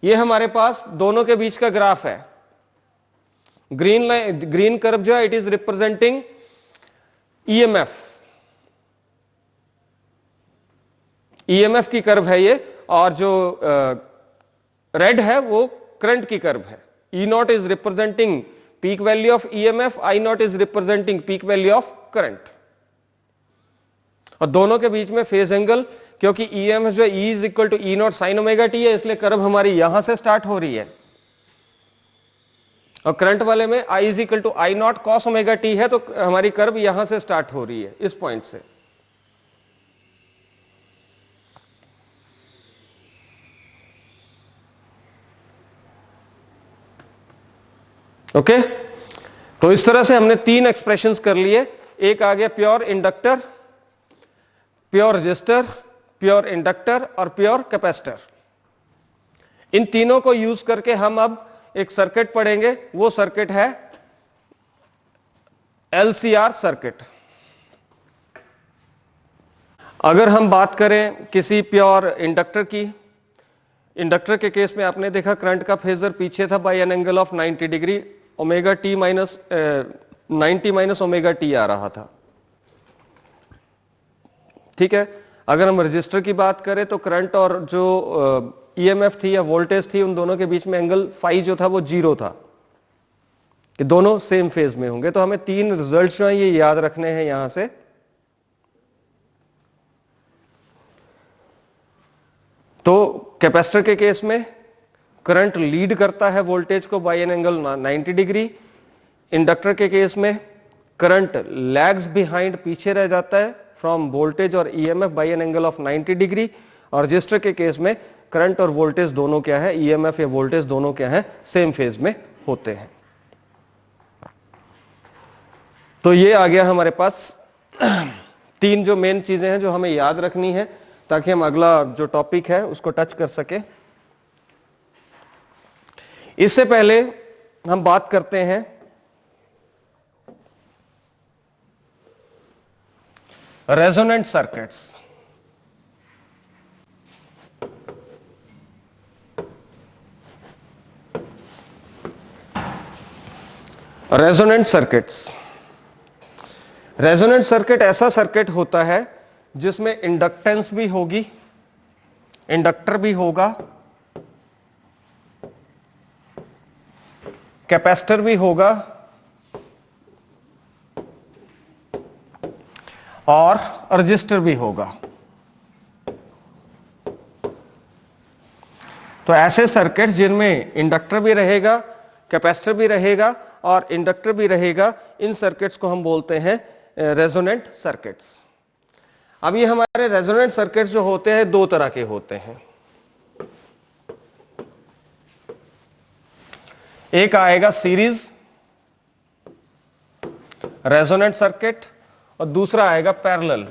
ये हमारे पास दोनों के बीच का ग्राफ है। ग्रीन लाइन, ग्रीन कर्व जो है it is representing EMF, EMF की कर्व है ये, और जो रेड है वो करंट की कर्व है। E naught is representing peak value of EMF, I naught is representing peak value of current, और दोनों के बीच में फेज एंगल, क्योंकि ईएमएफ जो E is equal to E not sine omega T है, इसलिए कर्व हमारी यहां से स्टार्ट हो रही है, और करंट वाले में I is equal to I not cos omega T है, तो हमारी कर्व यहां से स्टार्ट हो रही है इस पॉइंट से। ओके तो इस तरह से हमने तीन एक्सप्रेशंस कर लिए। एक आ गया pure inductor, pure resistor, pure inductor और प्योर कैपेसिटर। इन तीनों को यूज करके हम अब एक सर्किट पढ़ेंगे, वो सर्किट है एलसीआर सर्किट। अगर हम बात करें किसी प्योर इंडक्टर की, इंडक्टर के केस में आपने देखा करंट का फेजर पीछे था by an angle of 90 degree, omega T minus 90 minus omega T आ रहा था, ठीक है। अगर हम रजिस्टर की बात करें तो करंट और जो ईएमएफ थी या वोल्टेज थी, उन दोनों के बीच में एंगल फाई जो था वो 0 था, कि दोनों सेम फेज में होंगे। तो हमें 3 रिजल्ट्स जो हैं ये याद रखने हैं यहां से। तो कैपेसिटर के केस में करंट लीड करता है वोल्टेज को by an angle 90 degree. Inductor के केस में करंट लैग्स बिहाइंड, पीछे रह जाता है फ्रॉम वोल्टेज और EMF by an angle of 90 degree. और रजिस्टर के केस में करंट और वोल्टेज दोनों क्या है, ईएमएफ या वोल्टेज दोनों क्या है, सेम फेज में होते हैं। तो ये आ गया हमारे पास 3 जो मेन चीजें हैं जो हमें याद रखनी है, ताकि हम अगला जो टॉपिक है उसको टच कर सके। इससे पहले हम बात करते हैं resonant circuits. Resonant circuits, resonant circuit ऐसा सर्किट होता है जिसमें इंडक्टेंस भी होगी, इंडक्टर भी होगा, कैपेसिटर भी होगा और रजिस्टर भी होगा। तो ऐसे सर्किट्स जिनमें इंडक्टर भी रहेगा, कैपेसिटर भी रहेगा और इंडक्टर भी रहेगा, इन सर्किट्स को हम बोलते हैं रेजोनेंट सर्किट्स। अब ये हमारे रेजोनेंट सर्किट्स जो होते हैं 2 तरह के होते हैं। एक आएगा सीरीज रेजोनेंट सर्किट और दूसरा आएगा पैरेलल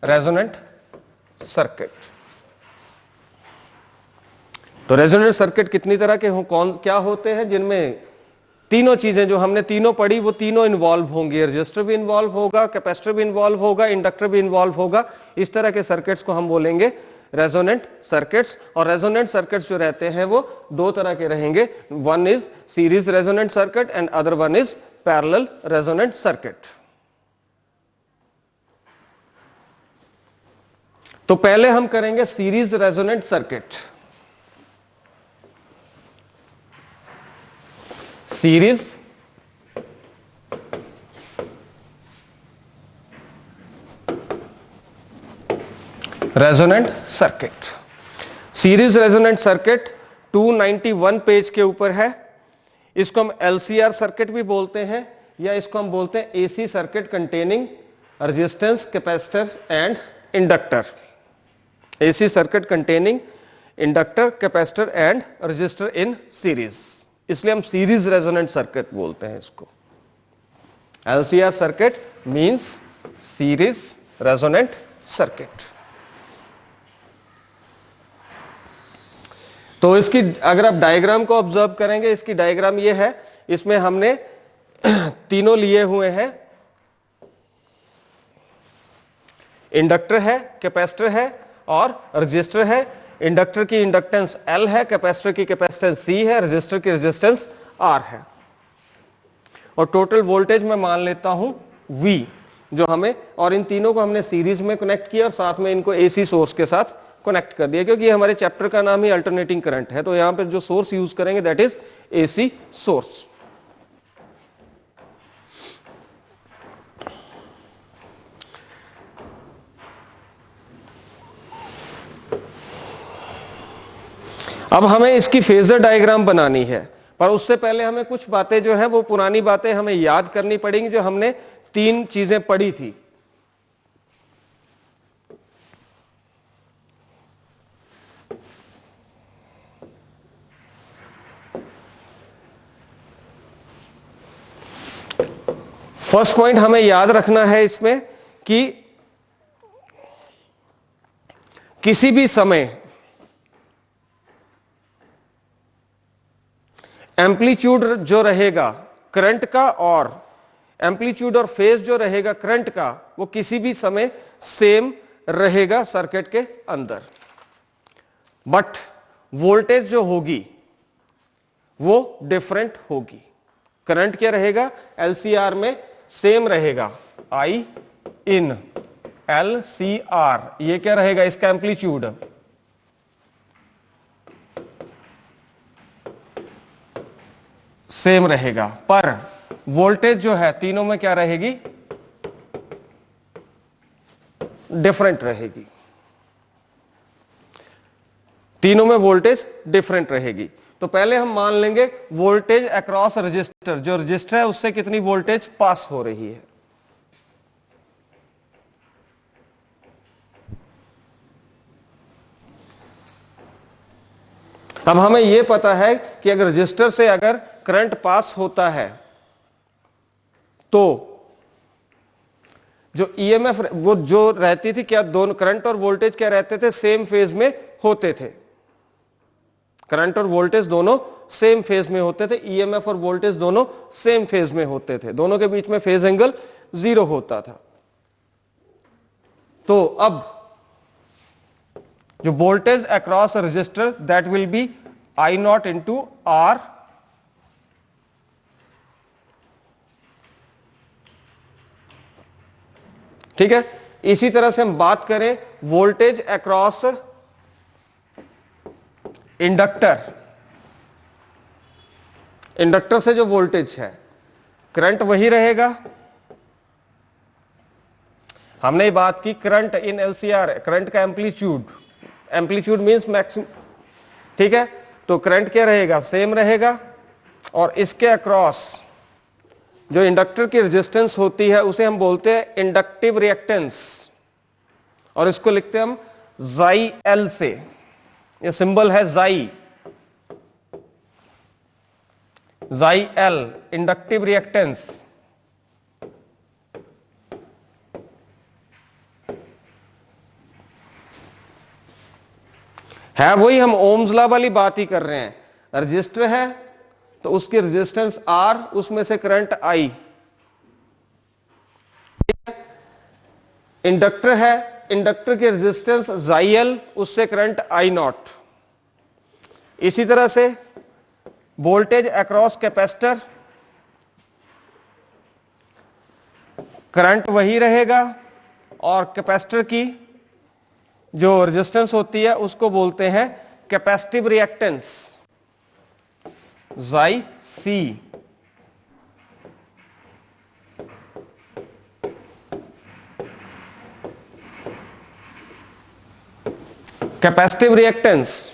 रेजोनेंट सर्किट। तो रेजोनेंट सर्किट कितनी तरह के हो, कौन क्या होते हैं, जिनमें तीनों चीजें जो हमने तीनों पढ़ी वो तीनों इन्वॉल्व होंगी। रजिस्टर भी इन्वॉल्व होगा, कैपेसिटर भी इन्वॉल्व होगा, इंडक्टर भी इन्वॉल्व होगा। इस तरह के सर्किट्स को हम बोलेंगे रेजोनेंट सर्किट्स। और रेजोनेंट सर्किट्स जो रहते हैं वो 2 तरह के रहेंगे, one is series resonant circuit and other one is parallel resonant circuit. तो पहले हम करेंगे series resonant circuit. Series resonant circuit. Series resonant circuit 291 page के ऊपर है। इसको हम एलसीआर सर्किट भी बोलते हैं, या इसको हम बोलते हैं AC circuit containing resistance, capacitor and inductor. AC circuit containing inductor, capacitor and resistor in series, इसलिए हम सीरीज रेजोनेंट सर्किट बोलते हैं इसको। LCR circuit means series resonant circuit. तो इसकी अगर आप डायग्राम को ऑब्जर्व करेंगे, इसकी डायग्राम ये है, इसमें हमने तीनों लिए हुए हैं, इंडक्टर है, कैपेसिटर है और रजिस्टर है। इंडक्टर की इंडक्टेंस L है, कैपेसिटर की कैपेसिटेंस C है, रजिस्टर की रेजिस्टेंस R है। और टोटल वोल्टेज मैं मान लेता हूं V, जो हमें, और इन तीनों को हमने सीरीज में कनेक्ट किया और साथ में इनको AC सोर्स के साथ कनेक्ट कर दिया, क्योंकि हमारे चैप्टर का नाम ही अल्टरनेटिंग करंट है। तो यहां पे जो सोर्स यूज करेंगे दैट इज AC सोर्स। अब हमें इसकी फेजर डायग्राम बनानी है, पर उससे पहले हमें कुछ बातें जो हैं वो पुरानी बातें हमें याद करनी पड़ेंगी, जो हमने 3 चीजें पढ़ी थी। फर्स्ट पॉइंट हमें याद रखना है इसमें कि किसी भी समय एम्पलीट्यूड जो रहेगा करंट का और एम्पलीट्यूड और फेज जो रहेगा करंट का, वो किसी भी समय सेम रहेगा सर्किट के अंदर। बट वोल्टेज जो होगी वो डिफरेंट होगी। करंट क्या रहेगा, एलसीआर में सेम रहेगा, I in L C R, ये क्या रहेगा इसका एम्पलीट्यूड, सेम रहेगा, पर वोल्टेज जो है तीनों में क्या रहेगी, डिफरेंट रहेगी, तीनों में वोल्टेज डिफरेंट रहेगी। तो पहले हम मान लेंगे वोल्टेज अक्रॉस रजिस्टर, जो रजिस्टर है उससे कितनी वोल्टेज पास हो रही है। अब हमें यह पता है कि अगर रजिस्टर से अगर करंट पास होता है तो जो ईएमएफ वो जो रहती थी, क्या दोनों करंट और वोल्टेज क्या रहते थे, सेम फेज में होते थे, करंट और वोल्टेज दोनों सेम फेज में होते थे, ईएमएफ और वोल्टेज दोनों सेम फेज में होते थे, दोनों के बीच में फेज एंगल 0 होता था। तो अब जो voltage across resistor that will be I not into R, ठीक है। इसी तरह से हम बात करें वोल्टेज अक्रॉस इंडक्टर, इंडक्टर से जो वोल्टेज है, करंट वही रहेगा, हमने ये बात की करंट इन एलसीआर, करंट का एम्पलीट्यूड, एम्पलीट्यूड मींस मैक्सिमम, ठीक है। तो करंट क्या रहेगा, सेम रहेगा, और इसके अक्रॉस जो इंडक्टर की रेजिस्टेंस होती है उसे हम बोलते हैं इंडक्टिव रिएक्टेंस, और इसको लिखते हैं हम जाई एल से, ये सिंबल है जाई, जाई एल, इंडक्टिव रिएक्टेंस। है वही, हम ओम्स लॉ वाली बात ही कर रहे हैं, रजिस्टर है तो उसकी रेजिस्टेंस आर, उसमें से करंट आई, इंडक्टर है, इंडक्टर की रेजिस्टेंस जाइल, उससे करंट आई नॉट। इसी तरह से वोल्टेज अक्रॉस कैपेसिटर, करंट वही रहेगा, और कैपेसिटर की जो रेजिस्टेंस होती है उसको बोलते हैं capacitive reactance, xi C. Capacitive reactance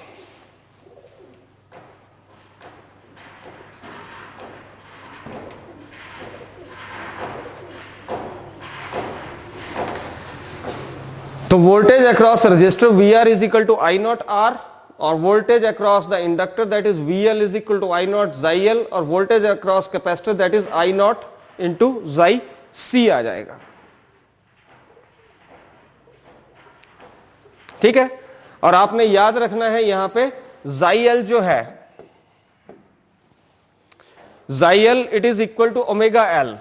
तो voltage across resistor V R is equal to I naught R, और voltage across the inductor that is V L is equal to I naught xi L, और voltage across capacitor that is I not into xi C आ जाएगा, ठीक है। और आपने याद रखना है यहां पे जाई एल जो है, xi L it is equal to omega L,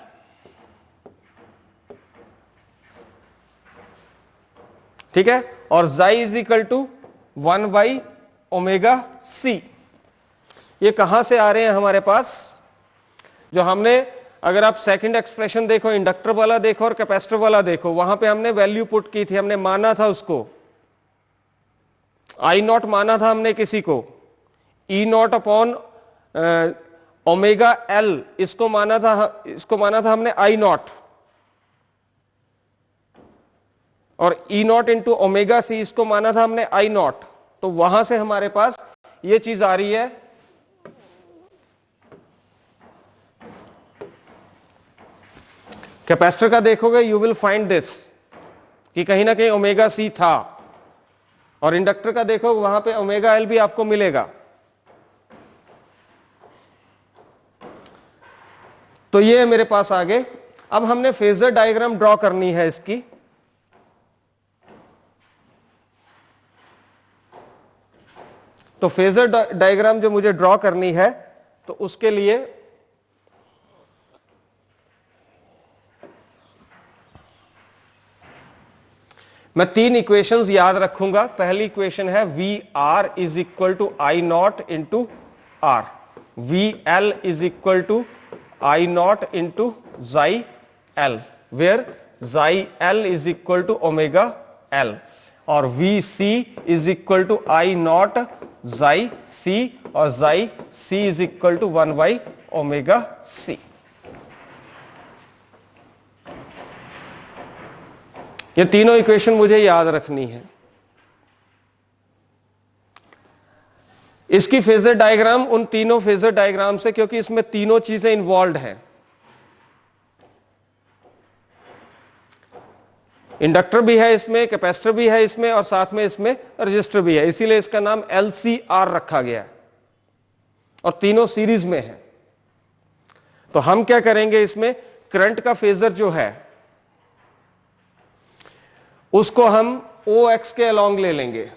ठीक है, और xi is equal to 1 by omega C. ये कहां से आ रहे हैं हमारे पास, जो हमने, अगर आप सेकंड एक्सप्रेशन देखो, इंडक्टर वाला देखो और कैपेसिटर वाला देखो, वहां पे हमने वैल्यू पुट की थी, हमने माना था उसको आई नॉट, माना था हमने किसी को ई नॉट अपॉन ओमेगा एल, इसको माना था हमने आई नॉट, और ई नॉट इंटू ओमेगा सी इसको माना था हमने आई नॉट। तो वहां से हमारे पास ये चीज आ रही है, कैपेसिटर का देखोगे यू विल फाइंड दिस कि कहीं ना कहीं ओमेगा सी था, और इंडक्टर का देखोगे वहां पे ओमेगा एल भी आपको मिलेगा। तो ये मेरे पास आगे, अब हमने फेजर डायग्राम ड्रॉ करनी है इसकी। तो फेजर डायग्राम जो मुझे ड्रॉ करनी है, तो उसके लिए मैं 3 इक्वेशंस याद रखूंगा। पहली इक्वेशन है V R is equal to I not into R, V L is equal to I not into xi L, where xi L is equal to omega L, और V C is equal to I naught xi C, और xi C is equal to 1 by omega C. ये तीनों equation मुझे याद रखनी है। इसकी phasor diagram उन तीनों फेजर डायग्राम से, क्योंकि इसमें तीनों चीजें इन्वॉल्व हैं। इंडक्टर भी है इसमें, कैपेसिटर भी है इसमें, और साथ में इसमें रजिस्टर भी है, इसीलिए इसका नाम LCR रखा गया है, और तीनों सीरीज में है। तो हम क्या करेंगे, इसमें करंट का फेजर जो है उसको हम OX के अलोंग ले लेंगे।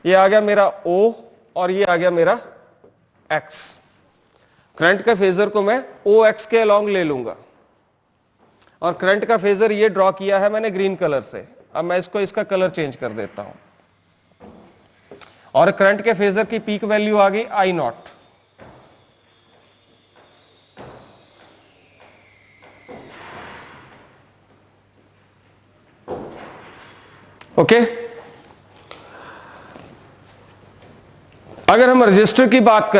ये आ गया मेरा O और ये आ गया मेरा X। करंट का फेजर को मैं OX के अलोंग ले लूंगा, और करंट का फेजर ये ड्रॉ किया है मैंने ग्रीन कलर से। अब मैं इसका कलर चेंज कर देता हूं, और करंट के फेजर की पीक वैल्यू आ गई आई नॉट। ओके, अगर हम रजिस्टर की बात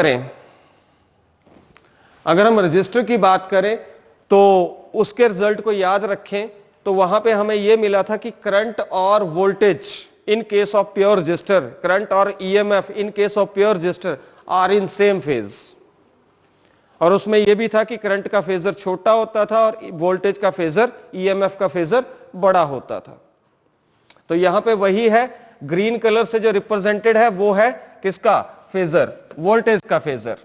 करें, तो उसके रिजल्ट को याद रखें, तो वहां पे हमें यह मिला था कि करंट और voltage in case of pure resistor, current और EMF in case of pure resistor are in same phase. और उसमें यह भी था कि करंट का फेजर छोटा होता था और वोल्टेज का फेजर, ईएमएफ का फेजर बड़ा होता था। तो यहां पे वही है, ग्रीन कलर से जो रिप्रेजेंटेड है वो है किसका फेजर, वोल्टेज का फेजर।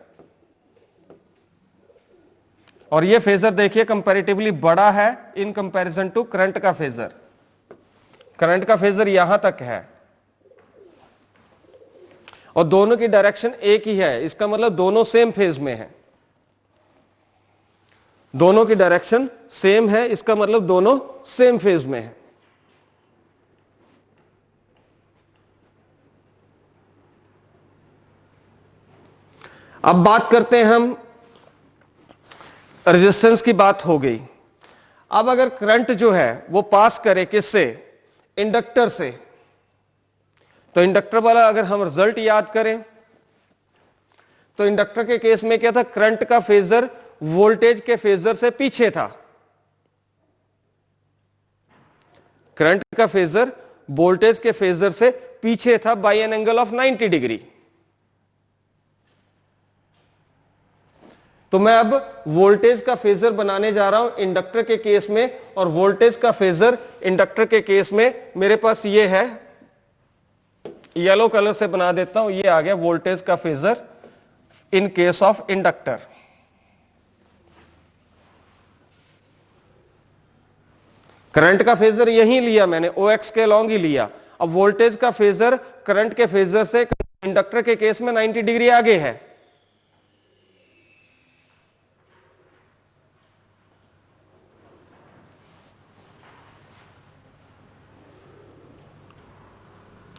और ये फेजर देखिए कंपैरेटिवली बड़ा है इन कंपैरिजन टू करंट का फेजर। करंट का फेजर यहां तक है, और दोनों की डायरेक्शन एक ही है, इसका मतलब दोनों सेम फेज में है। दोनों की डायरेक्शन सेम है, इसका मतलब दोनों सेम फेज में है। अब बात करते हैं हम, रेजिस्टेंस की बात हो गई। अब अगर करंट जो है वो पास करे किससे, इंडक्टर से, तो इंडक्टर वाला अगर हम रिजल्ट याद करें, तो इंडक्टर के केस में क्या था, करंट का फेजर वोल्टेज के फेजर से पीछे था। करंट का फेजर वोल्टेज के फेजर से पीछे था by an angle of 90 degree. तो मैं अब वोल्टेज का फेजर बनाने जा रहा हूं इंडक्टर के केस में, और वोल्टेज का फेजर इंडक्टर के केस में मेरे पास ये है, येलो कलर से बना देता हूं, ये आ गया वोल्टेज का phasor in case of inductor. Current का फेजर यही लिया मैंने, OX के अलोंग ही लिया। अब वोल्टेज का फेजर करंट के फेजर से इंडक्टर के केस में 90 डिग्री आगे है।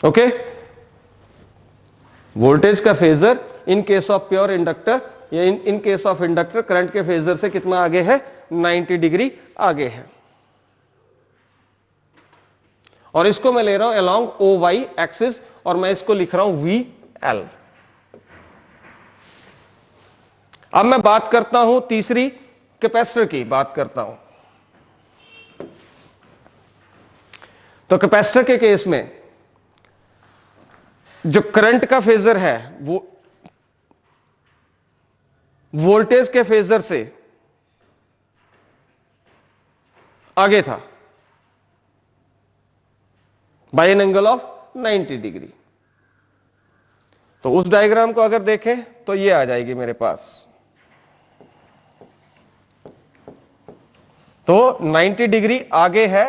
ओके, वोल्टेज का phasor in case of pure inductor या in case of inductor current के फेजर से कितना आगे है, 90 डिग्री आगे है। और इसको मैं ले रहा हूं अलोंग OY एक्सिस, और मैं इसको लिख रहा हूं VL। अब मैं बात करता हूं तीसरी, कैपेसिटर की बात करता हूं। तो कैपेसिटर के केस में जो करंट का फेजर है वो वोल्टेज के फेजर से आगे था by an angle of 90 degree. तो उस डायग्राम को अगर देखें तो ये आ जाएगी मेरे पास। तो 90 डिग्री आगे है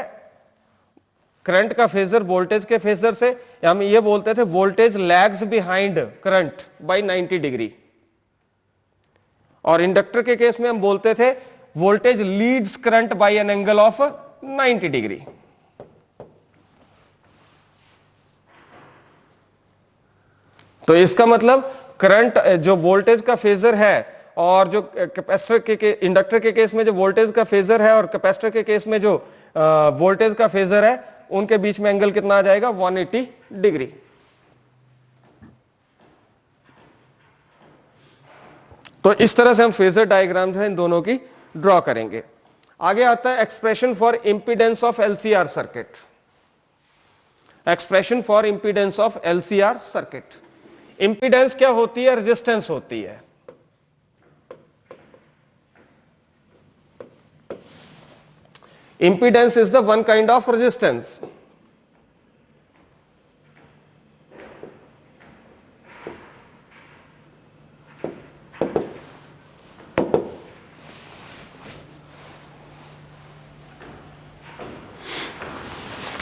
करंट का फेजर वोल्टेज के फेजर से। हम ये बोलते थे voltage lags behind current by 90 degree, और इंडक्टर के केस में हम बोलते थे voltage leads current by an angle of 90 degree. तो इसका मतलब करंट जो वोल्टेज का फेजर है और जो कैपेसिटर के इंडक्टर के केस में जो वोल्टेज का फेजर है और कैपेसिटर के केस में जो वोल्टेज का फेजर है, उनके बीच में एंगल कितना आ जाएगा, 180 डिग्री। तो इस तरह से हम फेजर डायग्राम जो है इन दोनों की ड्रॉ करेंगे। आगे आता है expression for impedance of LCR circuit. Expression for impedance of LCR circuit. Impedance क्या होती है, रेजिस्टेंस होती है। Impedance is the one kind of resistance.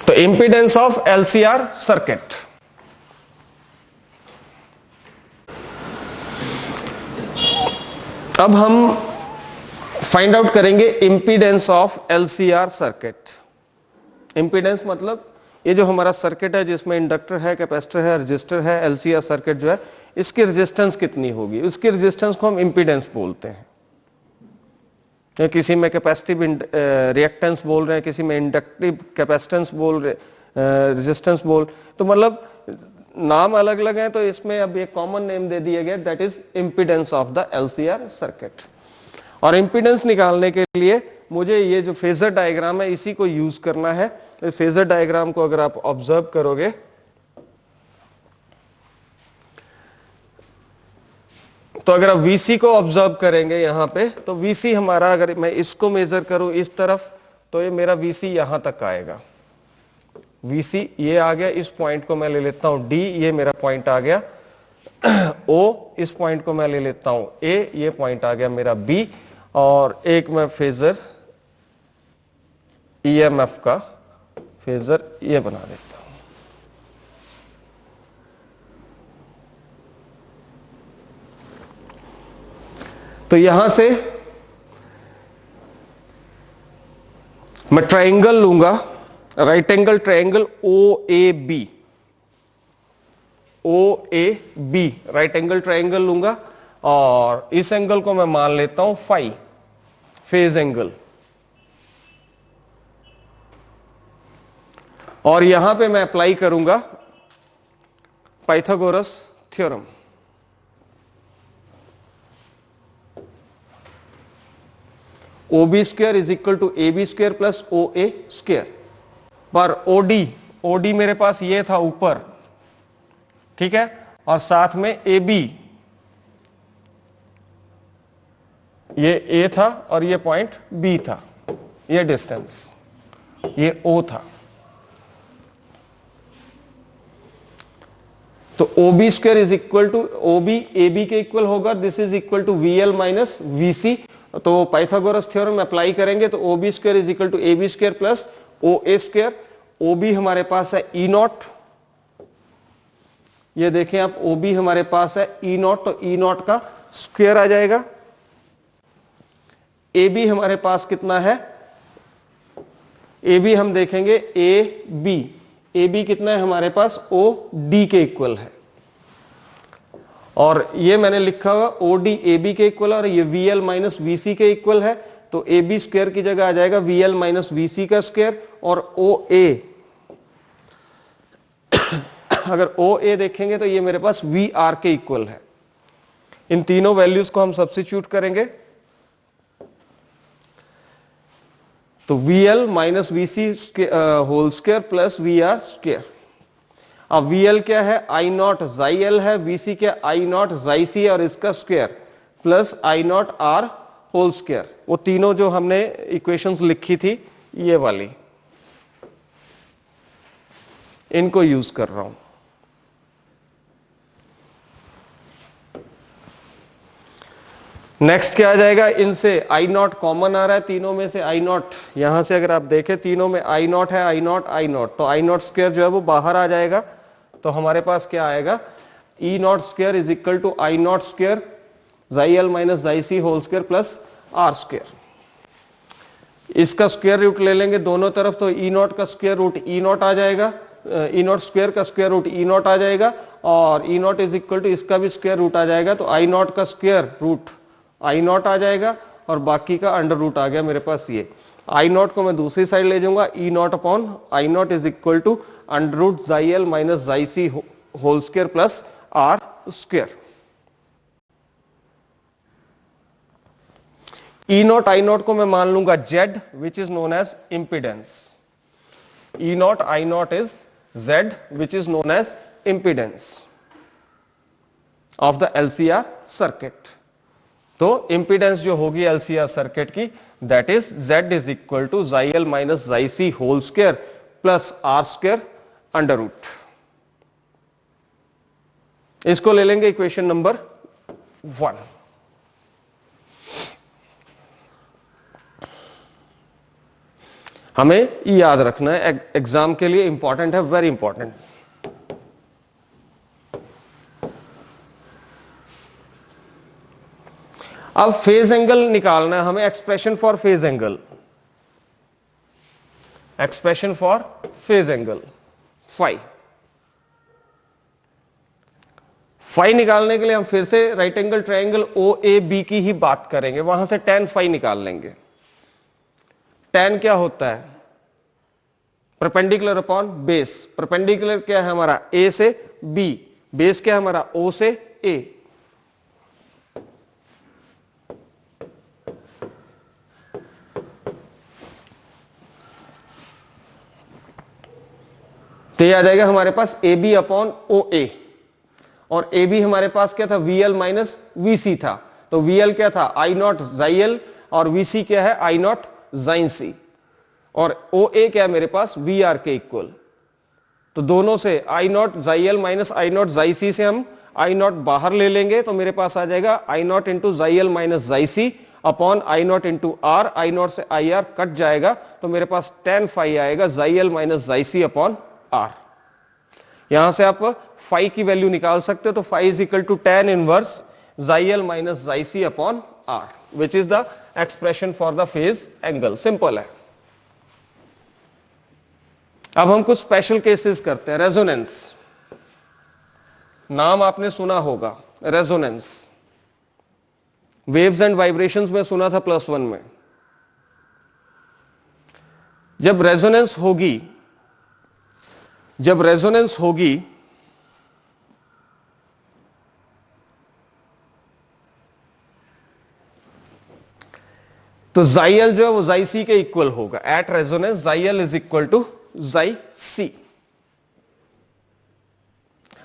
तो इंपीडेंस ऑफ एलसीआर सर्किट। अब हम फाइंड आउट करेंगे impedance of LCR circuit. Impedance मतलब ये जो हमारा सर्किट है जिसमें इंडक्टर है, कैपेसिटर है, रजिस्टर है, एलसीआर सर्किट जो है इसकी रेजिस्टेंस कितनी होगी, उसकी रेजिस्टेंस को हम इंपीडेंस बोलते हैं। किसी में कैपेसिटिव रिएक्टेंस बोल रहे हैं, किसी में इंडक्टिव कैपेसिटेंस बोल रहे, रेजिस्टेंस बोल, तो मतलब नाम अलग अलग हैं। तो इसमें अब एक कॉमन नेम दे दिया गया, that is impedance of the LCR circuit. और इंपीडेंस निकालने के लिए मुझे ये जो फेजर डायग्राम है इसी को यूज करना है। फेजर डायग्राम को अगर आप ऑब्जर्व करोगे तो अगर आप VC को ऑब्जर्व करेंगे यहां पे, तो VC हमारा, अगर मैं इसको मेजर करूं इस तरफ, तो ये मेरा VC यहां तक आएगा। VC ये आ गया, इस पॉइंट को मैं ले लेता हूं D, ये मेरा पॉइंट आ गया। O, इस पॉइंट को मैं ले लेता हूं A, ये पॉइंट आ गया मेरा B, और एक मैं फेजर EMF का फेजर ये बना देता हूं। तो यहां से मैं ट्रायंगल लूंगा, right angle triangle OAB, OAB right angle triangle लूंगा, और इस एंगल को मैं मान लेता हूं फाई, फेज एंगल। और यहां पे मैं अप्लाई करूंगा Pythagoras theorem. OB square is equal to AB square plus OA square. पर OD मेरे पास ये था ऊपर, ठीक है, और साथ में AB, ये A था और ये पॉइंट B था, ये डिस्टेंस, ये O था। तो OB square is equal to OB AB के इक्वल होगा, this is equal to VL minus VC। तो पाइथागोरस थ्योरम अप्लाई करेंगे तो OB square is equal to AB square plus OA square. OB हमारे पास है E0, ये देखें आप, OB हमारे पास है E0, तो E0 का स्क्वायर आ जाएगा। AB हमारे पास कितना है, AB हम देखेंगे AB कितना है हमारे पास, OD के इक्वल है। और ये मैंने लिखा हुआ OD AB के इक्वल है, और ये VL माइनस VC के इक्वल है। तो AB स्क्वायर की जगह आ जाएगा VL माइनस VC का स्क्वायर, और OA अगर OA देखेंगे तो ये मेरे पास VR के इक्वल है। इन तीनों वैल्यूज को हम सब्स्टिट्यूट करेंगे तो VL minus VC whole square plus VR square. अब VL क्या है, I नॉट जाई L है, VC क्या, I नॉट जाई C और इसका square plus I nought R whole square. वो तीनों जो हमने इक्वेशंस लिखी थी ये वाली, इनको यूज कर रहा हूं। नेक्स्ट क्या आ जाएगा, इनसे I नॉट कॉमन आ रहा है, तीनों में से I नॉट, यहां से अगर आप देखें तीनों में I नॉट है, I नॉट, तो I नॉट स्क्वायर जो है वो बाहर आ जाएगा। तो हमारे पास क्या आएगा, E nought square is equal to I nought square xi L minus xi C whole square plus R square. इसका स्क्वायर रूट ले लेंगे दोनों तरफ, तो E नॉट का स्क्वायर रूट E नॉट आ जाएगा, E नॉट स्क्वायर का स्क्वायर रूट E नॉट आ जाएगा, और E nought is equal to इसका भी स्क्वायर रूट आ जाएगा। तो I नॉट का स्क्वायर रूट आई नॉट आ जाएगा और बाकी का अंडर रूट आ गया मेरे पास ये। आई नॉट को मैं दूसरी साइड ले जाऊंगा, E naught upon I naught is equal to under root xi L minus xi C whole square plus R square. E naught I naught को मैं मान लूंगा Z which is known as impedance. E naught I naught is Z which is known as impedance of the LCR circuit. तो impedance जो होगी LCR circuit की that is Z is equal to xi L minus xi C whole square plus R square under root. इसको ले लेंगे equation number 1। हमें याद रखना है, एग्जाम के लिए इंपॉर्टेंट है, वेरी इंपॉर्टेंट। अब फेज एंगल निकालना है हमें, expression for phase angle, expression for phase angle phi. Phi निकालने के लिए हम फिर से right angle triangle O A B की ही बात करेंगे, वहां से tan फाई निकाल लेंगे। tan क्या होता है? Perpendicular upon base. परपेंडिकुलर क्या है हमारा? ए से बी। बेस क्या है हमारा? ओ से ए। तो ये आ जाएगा हमारे पास ए बी अपॉन ओ ए, और ए बी हमारे पास क्या था? वी एल माइनस वी सी था। तो वी एल क्या था? आई नॉट जाई एल, और वी सी क्या है? आई नॉट जाइन सी। और ओ ए क्या है मेरे पास? वी आर के इक्वल। तो दोनों से आई naught xi L minus I naught xi सी से हम आई नॉट बाहर ले लेंगे, तो मेरे पास आ जाएगा I not into xi L minus xi C upon I not into R. I naught से आई आर कट जाएगा, तो मेरे पास tan फाई आएगा जाई L minus xi C upon are. यहां से आप फाई की वैल्यू निकाल सकते हो, तो phi is equal to tan inverse xi L minus xi C upon R, which is the expression for the phase angle. Simple है। अब हम कुछ स्पेशल केसेस करते हैं। रेजोनेंस, नाम आपने सुना होगा, रेजोनेंस। वेव्स एंड वाइब्रेशंस में सुना था +1 में। जब रेजोनेंस होगी, जब रेजोनेंस होगी तो जाई एल जो है वो जाई सी के इक्वल होगा। At resonance xi L is equal to xi C.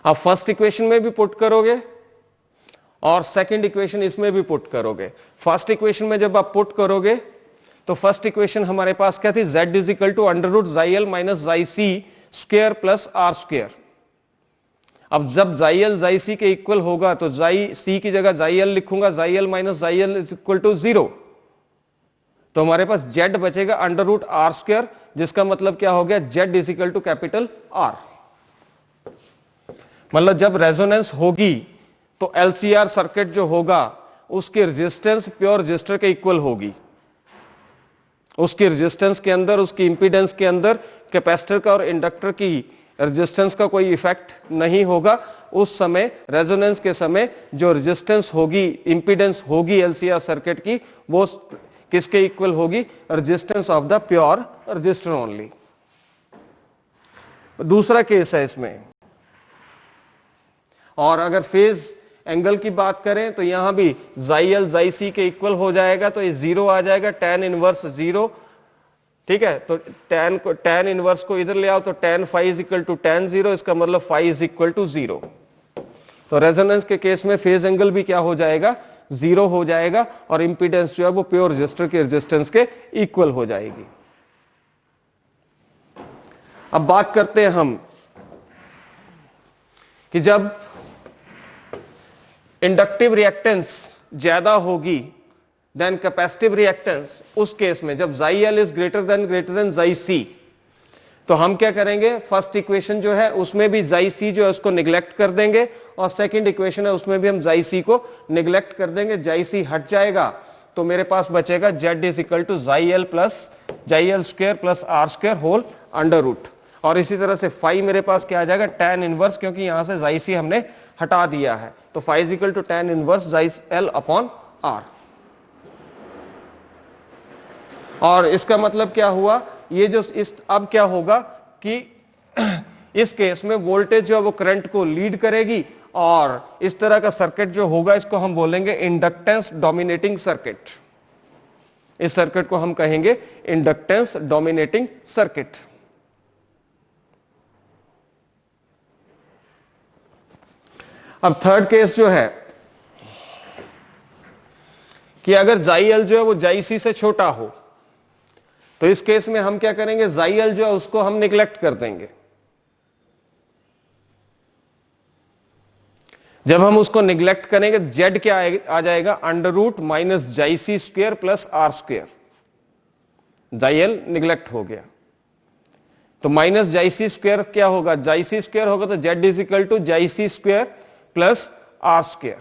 आप फर्स्ट इक्वेशन में भी पुट करोगे और सेकंड इक्वेशन इसमें भी पुट करोगे। फर्स्ट इक्वेशन में जब आप पुट करोगे तो फर्स्ट इक्वेशन हमारे पास क्या थी? z is equal to under root xi L minus xi C square plus R square. अब जब जाई एल जाई सी के इक्वल होगा तो जाई सी की जगह जाई एल लिखूंगा, xi L minus xi L is equal to 0। तो हमारे पास z बचेगा अंडर रूट आर स्क्वायर, जिसका मतलब क्या हो गया? z is equal to capital R. मतलब जब रेजोनेंस होगी तो एलसीआर सर्किट जो होगा उसकी रेजिस्टेंस प्योर रेजिस्टर के इक्वल होगी। उसकी रेजिस्टेंस के अंदर, उसकी इंपीडेंस के अंदर कैपेसिटर का और इंडक्टर की रेजिस्टेंस का कोई इफेक्ट नहीं होगा। उस समय रेजोनेंस के समय जो रेजिस्टेंस होगी, इंपीडेंस होगी एलसीआर सर्किट की, वो किसके इक्वल होगी? Resistance of the pure resistor only. दूसरा केस है इसमें। और अगर फेज एंगल की बात करें तो यहां भी जाई एल जाई सी के इक्वल हो जाएगा, तो ये 0 आ जाएगा, tan इनवर्स 0। ठीक है, तो tan इनवर्स को इधर ले आओ तो tan phi is equal to tan 0, इसका मतलब फाई इज इक्वल टू 0। तो रेजोनेंस के केस में फेज एंगल भी क्या हो जाएगा? 0 हो जाएगा, और इंपीडेंस जो है वो प्योर रेजिस्टर के रेजिस्टेंस के इक्वल हो जाएगी। अब बात करते हैं हम कि जब इंडक्टिव रिएक्टेंस ज्यादा होगी देन कैपेसिटिव रिएक्टेंस, उस केस में जब जाई एल इज ग्रेटर देन जाई सी, तो हम क्या करेंगे? फर्स्ट इक्वेशन जो है उसमें भी जाई सी जो है उसको निगलेक्ट कर देंगे, और सेकंड इक्वेशन है उसमें भी हम जाई सी को निगलेक्ट कर देंगे। जाई सी हट जाएगा तो मेरे पास बचेगा z is equal to xi L square plus R square whole under root. और इसी तरह से फाई मेरे पास क्या आ जाएगा? tan इनवर्स, क्योंकि यहां से जाई सी हमने हटा दिया है, तो phi is equal to tan inverse xi L upon R. और इसका मतलब क्या हुआ, ये जो इस अब क्या होगा कि इस केस में वोल्टेज जो है वो करंट को लीड करेगी, और इस तरह का सर्किट जो होगा इसको हम बोलेंगे इंडक्टेंस डोमिनेटिंग सर्किट। इस सर्किट को हम कहेंगे इंडक्टेंस डोमिनेटिंग सर्किट। अब थर्ड केस जो है कि अगर जाई-एल जो है वो जाई-सी से छोटा हो, तो इस केस में हम क्या करेंगे, जाई-एल जो है उसको हम निगलेक्ट कर देंगे। जब हम उसको निगलेक्ट करेंगे, जेड क्या आ जाएगा, under root minus xi C square plus R square. Xi L neglect हो गया, तो माइनस जाई-सी स्क्वायर क्या होगा, जाई-सी स्क्वायर होगा तो Z is equal to xi C square plus R square.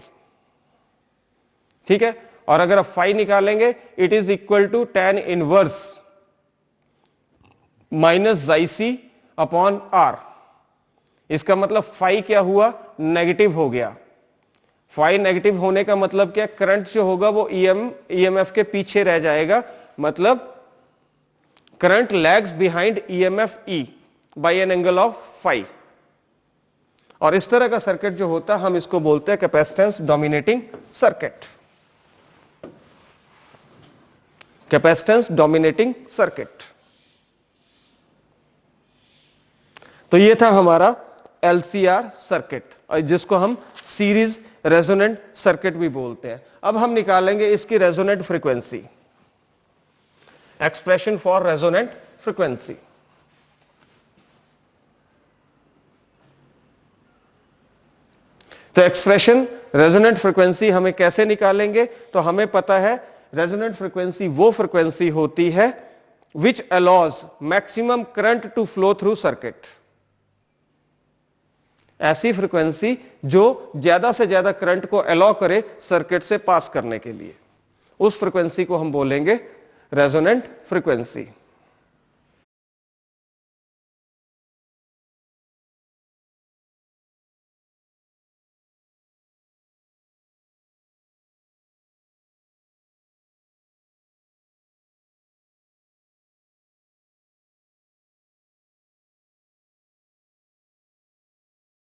ठीक है, और अगर आप फाई निकालेंगे, it is equal to tan inverse minus xi C upon R. इसका मतलब फाई क्या हुआ, नेगेटिव हो गया। फाई नेगेटिव होने का मतलब क्या, करंट जो होगा वो ईएमएफ के पीछे रह जाएगा, मतलब current lags behind EMF E by an angle of phi. और इस तरह का सर्किट जो होता है हम इसको बोलते हैं capacitance dominating circuit. Capacitance dominating circuit. तो ये था हमारा एलसीआर सर्किट, और जिसको हम सीरीज रेजोनेंट सर्किट भी बोलते हैं। अब हम निकालेंगे इसकी resonant frequency, expression for resonant frequency. तो एक्सप्रेशन रेजोनेंट फ्रीक्वेंसी हमें कैसे निकालेंगे, तो हमें पता है रेजोनेंट फ्रीक्वेंसी वो फ्रीक्वेंसी होती है which allows maximum current to flow through circuit. ऐसी फ्रीक्वेंसी जो ज्यादा से ज्यादा करंट को अलाउ करे सर्किट से पास करने के लिए, उस फ्रीक्वेंसी को हम बोलेंगे रेजोनेंट फ्रीक्वेंसी।